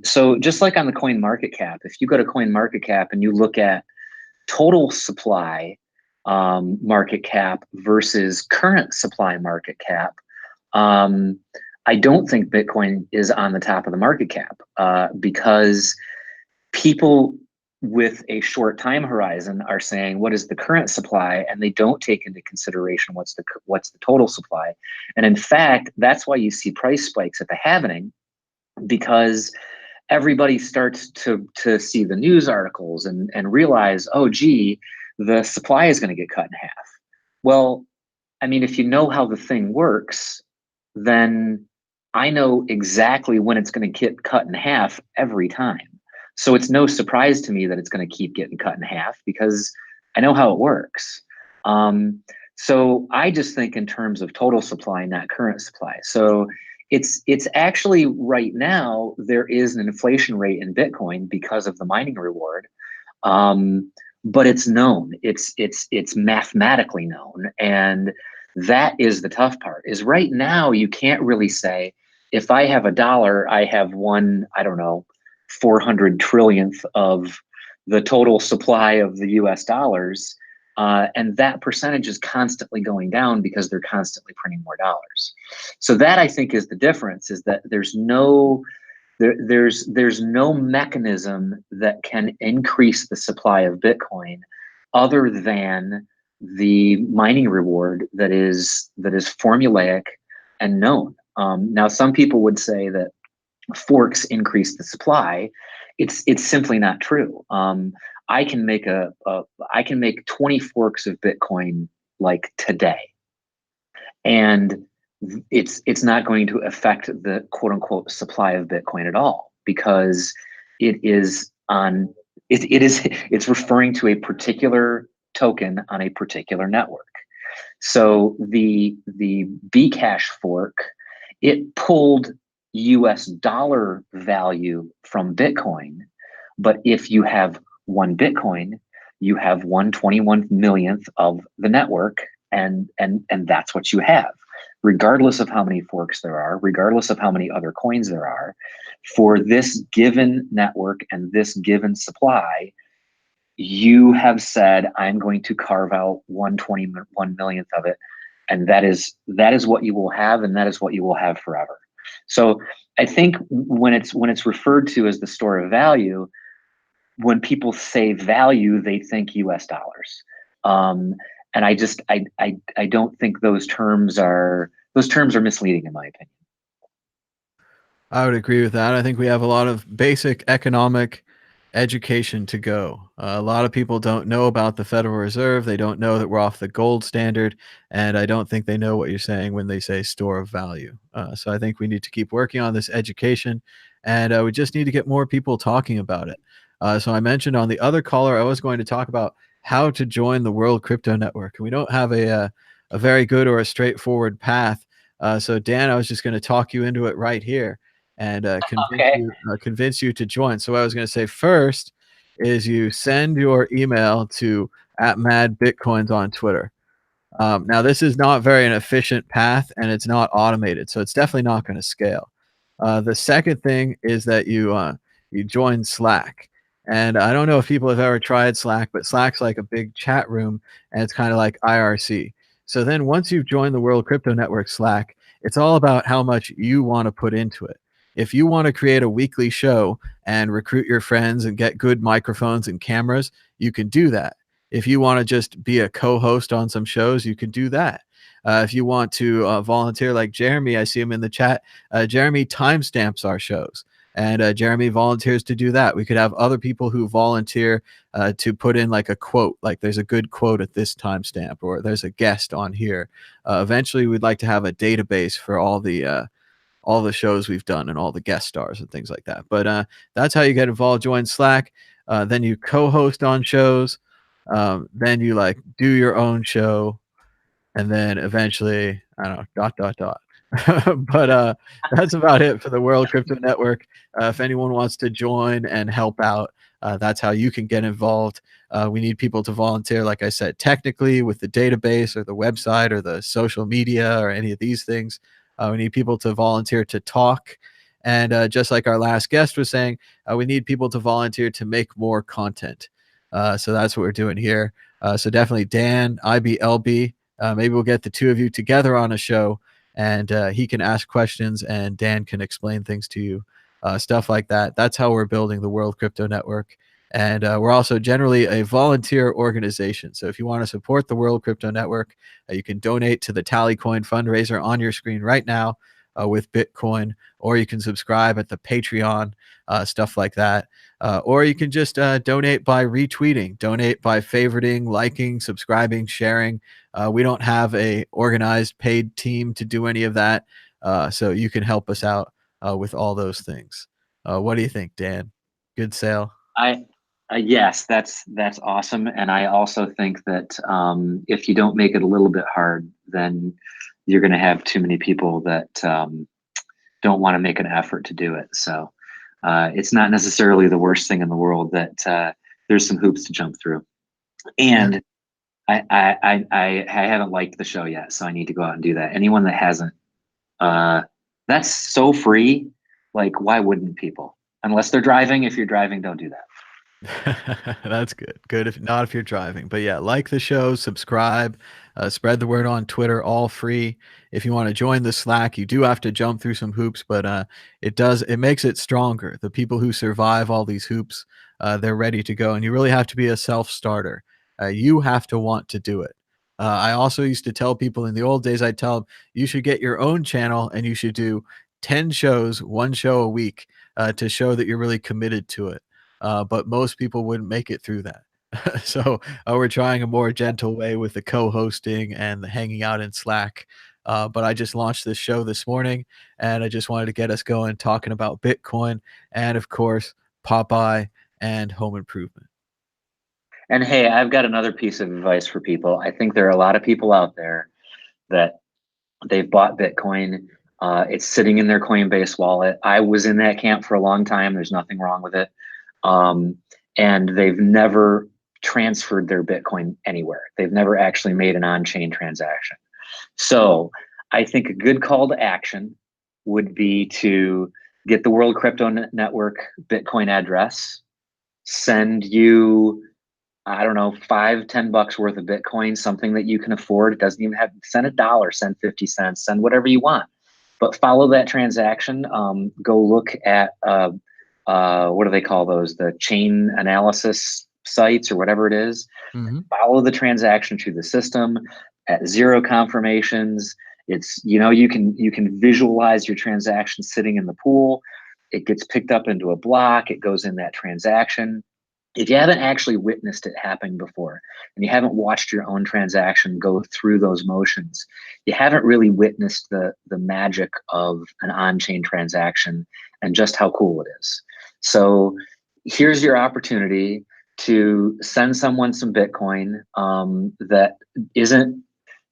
So just like on the coin market cap, if you go to coin market cap and you look at total supply market cap versus current supply market cap, I don't think Bitcoin is on the top of the market cap because people with a short time horizon are saying, what is the current supply? And they don't take into consideration what's the total supply. And in fact, that's why you see price spikes at the halvening, because everybody starts to see the news articles and realize, oh, gee, the supply is going to get cut in half. Well, I mean, if you know how the thing works, then I know exactly when it's going to get cut in half every time. So it's no surprise to me that it's going to keep getting cut in half because I know how it works. So I just think in terms of total supply, not current supply. So it's actually right now there is an inflation rate in Bitcoin because of the mining reward, but it's known. It's mathematically known, and that is the tough part. Is right now you can't really say if I have $1, I have 400 trillionth of the total supply of the US dollars. And that percentage is constantly going down because they're constantly printing more dollars. So that, I think, is the difference, is that there's no mechanism that can increase the supply of Bitcoin other than the mining reward that is formulaic and known. Now, some people would say that forks increase the supply. It's simply not true. I can make 20 forks of Bitcoin like today, and it's not going to affect the quote unquote supply of Bitcoin at all, because it's referring to a particular token on a particular network. So the Bcash fork, it pulled US dollar value from Bitcoin, but if you have 1 Bitcoin, you have 1/21 millionth of the network, and that's what you have, regardless of how many forks there are, regardless of how many other coins there are. For this given network and this given supply, you have said, I'm going to carve out 1/21 millionth of it, and that is what you will have, and that is what you will have forever. So I think when it's referred to as the store of value, when people say value, they think US dollars. And I don't think those terms are misleading, in my opinion. I would agree with that. I think we have a lot of basic economic education to go. A lot of people don't know about the Federal Reserve. They don't know that we're off the gold standard, and I don't think they know what you're saying when they say store of value. So I think we need to keep working on this education, and we just need to get more people talking about it. So I mentioned on the other caller, I was going to talk about how to join the World Crypto Network. We don't have a very good or a straightforward path. So Dan, I was just going to talk you into it right here and convince you to join. So what I was going to say first is you send your email to @MadBitcoins on Twitter. Now, this is not very an efficient path, and it's not automated, so it's definitely not going to scale. The second thing is that you join Slack. And I don't know if people have ever tried Slack, but Slack's like a big chat room, and it's kind of like IRC. So then once you've joined the World Crypto Network Slack, it's all about how much you want to put into it. If you want to create a weekly show and recruit your friends and get good microphones and cameras, you can do that. If you want to just be a co-host on some shows, you can do that. If you want to volunteer like Jeremy, I see him in the chat. Jeremy timestamps our shows, and Jeremy volunteers to do that. We could have other people who volunteer to put in like a quote, like there's a good quote at this timestamp, or there's a guest on here. Eventually, we'd like to have a database for all the shows we've done and all the guest stars and things like that. But that's how you get involved. Join Slack. Then you co-host on shows. Then you like do your own show, and then eventually, I don't know, ... But that's about it for the World Crypto Network. If anyone wants to join and help out, that's how you can get involved. We need people to volunteer, like I said, technically with the database or the website or the social media or any of these things. We need people to volunteer to talk. And just like our last guest was saying, we need people to volunteer to make more content. So that's what we're doing here. So definitely Dan, IBLB, maybe we'll get the two of you together on a show, and he can ask questions and Dan can explain things to you, stuff like that. That's how we're building the World Crypto Network. And we're also generally a volunteer organization. So if you want to support the World Crypto Network, you can donate to the Tallycoin fundraiser on your screen right now with Bitcoin, or you can subscribe at the Patreon, stuff like that. Or you can just donate by retweeting, donate by favoriting, liking, subscribing, sharing. We don't have a organized paid team to do any of that. So you can help us out with all those things. What do you think, Dan? Good sale? Yes, that's awesome. And I also think that if you don't make it a little bit hard, then you're going to have too many people that don't want to make an effort to do it. So it's not necessarily the worst thing in the world that there's some hoops to jump through. And I haven't liked the show yet, so I need to go out and do that. Anyone that hasn't, that's so free. Like, why wouldn't people? Unless they're driving. If you're driving, don't do that. That's good. Good if not if you're driving. But yeah, like the show, subscribe, spread the word on Twitter, all free. If you want to join the Slack, you do have to jump through some hoops, but it makes it stronger. The people who survive all these hoops, they're ready to go. And you really have to be a self-starter. You have to want to do it. I also used to tell people in the old days, I'd tell them you should get your own channel and you should do 10 shows, one show a week, to show that you're really committed to it. But most people wouldn't make it through that. So we're trying a more gentle way with the co-hosting and the hanging out in Slack. But I just launched this show this morning, and I just wanted to get us going talking about Bitcoin and, of course, Popeye and home improvement. And hey, I've got another piece of advice for people. I think there are a lot of people out there that they've bought Bitcoin. It's sitting in their Coinbase wallet. I was in that camp for a long time. There's nothing wrong with it. And they've never transferred their Bitcoin anywhere. They've never actually made an on-chain transaction. So I think a good call to action would be to get the World Crypto Network Bitcoin address, send you, I don't know, $5-10 worth of Bitcoin, something that you can afford. It doesn't even have, send $1, send 50 cents, send whatever you want, but follow that transaction. Go look at, what do they call those? The chain analysis sites or whatever it is. Mm-hmm. Follow the transaction through the system at 0 confirmations. It's, you can visualize your transaction sitting in the pool. It gets picked up into a block. It goes in that transaction. If you haven't actually witnessed it happen before, and you haven't watched your own transaction go through those motions, you haven't really witnessed the magic of an on-chain transaction and just how cool it is. So here's your opportunity to send someone some Bitcoin that isn't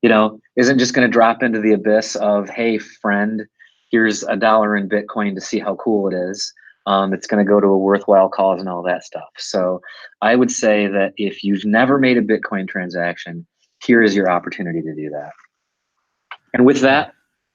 just going to drop into the abyss of, hey, friend, here's $1 in Bitcoin to see how cool it is. It's going to go to a worthwhile cause and all that stuff. So I would say that if you've never made a Bitcoin transaction, here is your opportunity to do that. And with that,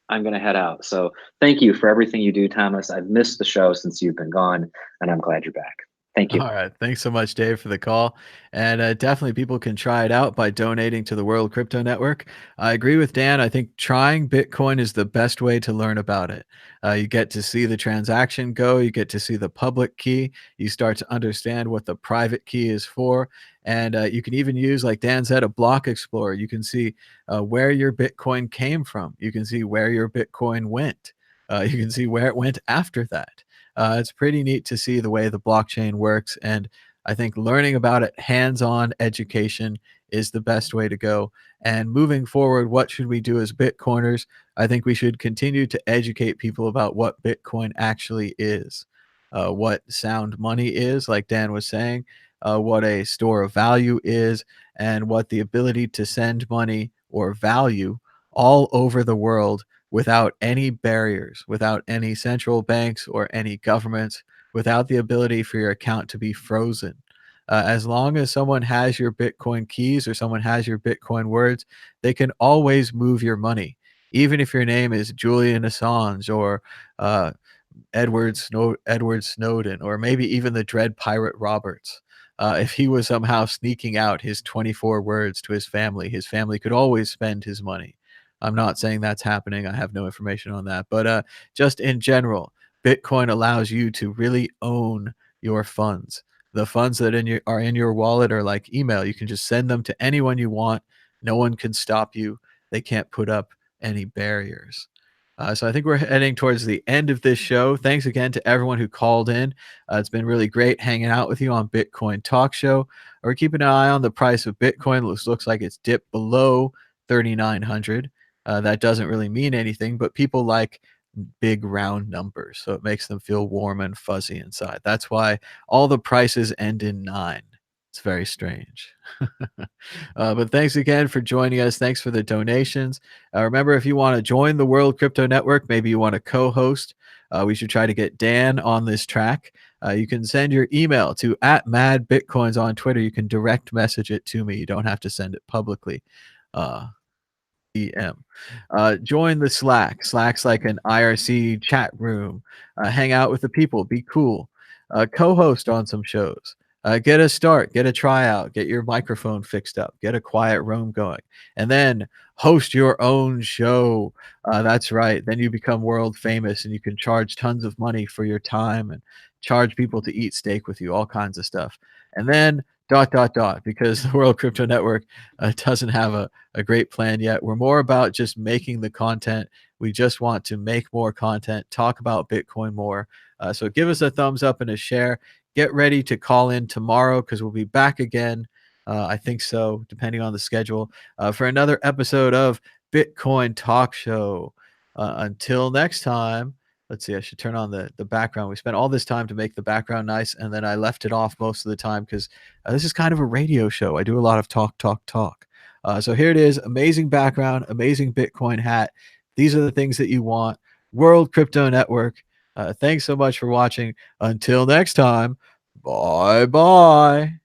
I'm going to head out. So thank you for everything you do, Thomas. I've missed the show since you've been gone, and I'm glad you're back. Thank you. All right. Thanks so much, Dave, for the call. And definitely people can try it out by donating to the World Crypto Network. I agree with Dan. I think trying Bitcoin is the best way to learn about it. You get to see the transaction go, you get to see the public key, you start to understand what the private key is for. And you can even use, like Dan said, a block explorer. You can see where your Bitcoin came from, you can see where your Bitcoin went, you can see where it went after that. It's pretty neat to see the way the blockchain works. And I think learning about it, hands-on education is the best way to go. And moving forward, what should we do as Bitcoiners? I think we should continue to educate people about what Bitcoin actually is, what sound money is, like Dan was saying, what a store of value is, and what the ability to send money or value all over the world without any barriers, without any central banks or any governments, without the ability for your account to be frozen. As long as someone has your Bitcoin keys or someone has your Bitcoin words, they can always move your money. Even if your name is Julian Assange or uh, Edward Snowden, or maybe even the Dread Pirate Roberts. If he was somehow sneaking out his 24 words to his family could always spend his money. I'm not saying that's happening. I have no information on that. But just in general, Bitcoin allows you to really own your funds. The funds that are in your wallet are like email. You can just send them to anyone you want. No one can stop you. They can't put up any barriers. So I think we're heading towards the end of this show. Thanks again to everyone who called in. It's been really great hanging out with you on Bitcoin Talk Show. We're keeping an eye on the price of Bitcoin. Looks like it's dipped below 3,900. That doesn't really mean anything, but people like big round numbers, so it makes them feel warm and fuzzy inside. That's why all the prices end in 9. It's very strange. But thanks again for joining us. Thanks for the donations. Remember, if you want to join the World Crypto Network, maybe you want to co-host, we should try to get Dan on this track. You can send your email to @MadBitcoins on Twitter. You can direct message it to me. You don't have to send it publicly. EM. Join the Slack. Slack's like an IRC chat room. Hang out with the people. Be cool. Co-host on some shows. Get a start. Get a tryout. Get your microphone fixed up. Get a quiet room going. And then host your own show. That's right. Then you become world famous and you can charge tons of money for your time and charge people to eat steak with you, all kinds of stuff. And then ... because the World Crypto Network doesn't have a great plan yet. We're more about just making the content. We just want to make more content, talk about Bitcoin more. So give us a thumbs up and a share. Get ready to call in tomorrow because we'll be back again. I think so, depending on the schedule, for another episode of Bitcoin Talk Show. Until next time. Let's see, I should turn on the background. We spent all this time to make the background nice, and then I left it off most of the time because this is kind of a radio show. I do a lot of talk. So here it is. Amazing background, amazing Bitcoin hat. These are the things that you want. World Crypto Network. Thanks so much for watching. Until next time, bye-bye.